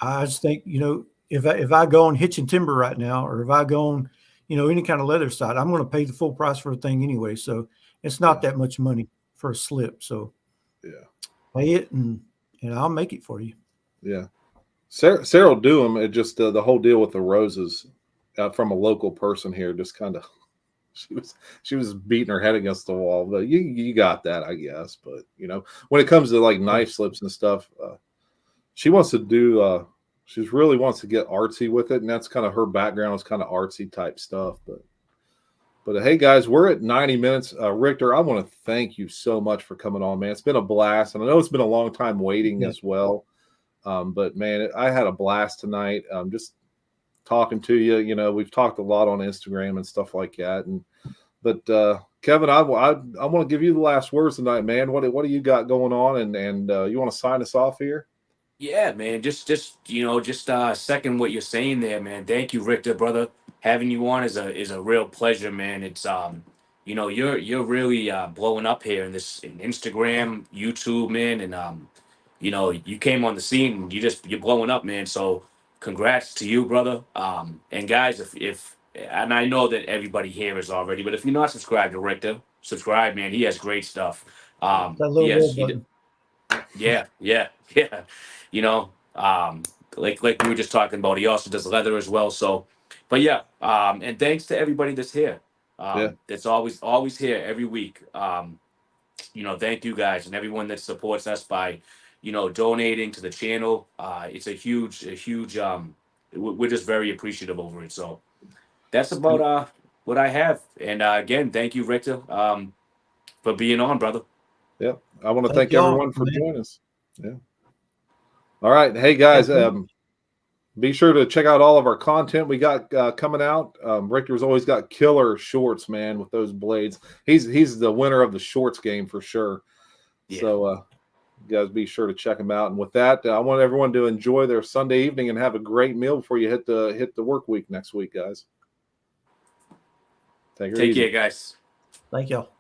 I just think if I go on hitching timber right now, or if I go on any kind of leather site, I'm going to pay the full price for a thing anyway. So it's not that much money for a slip. So pay it and I'll make it for you. Yeah. Sarah will do them. It just the whole deal with the roses from a local person here, just kind of, she was beating her head against the wall, but you got that, I guess. But when it comes to like knife slips and stuff, she wants to do, she really wants to get artsy with it. And that's kind of her background, is kind of artsy type stuff. But hey guys, we're at 90 minutes. Richter, I want to thank you so much for coming on, man. It's been a blast. And I know it's been a long time waiting as well. But man, I had a blast tonight. Just talking to you. We've talked a lot on Instagram and stuff like that. But Kevin, I want to give you the last words tonight, man. What do you got going on? And you want to sign us off here? Yeah, man. Just second what you're saying there, man. Thank you, Richter, brother. Having you on is a real pleasure, man. It's you're really blowing up here in Instagram, YouTube, man, and you came on the scene and you're blowing up, man. So congrats to you, brother. And guys, if and I know that everybody here is already, but if you're not subscribed to Richter, subscribe, man. He has great stuff. That little red button. Yeah. Like we were just talking about, he also does leather as well. So, but yeah, and thanks to everybody that's here. That's always here every week. Thank you guys and everyone that supports us by, donating to the channel. It's a huge, we're just very appreciative over it. So that's about what I have. And again, thank you, Richter, for being on, brother. Yeah. I want to thank everyone for joining us. Yeah. All right. Hey guys, be sure to check out all of our content we got coming out. Richter's always got killer shorts, man, with those blades. He's the winner of the shorts game for sure. Yeah. So you guys be sure to check him out. And with that, I want everyone to enjoy their Sunday evening and have a great meal before you hit the work week next week, guys. Take care, guys. Thank y'all.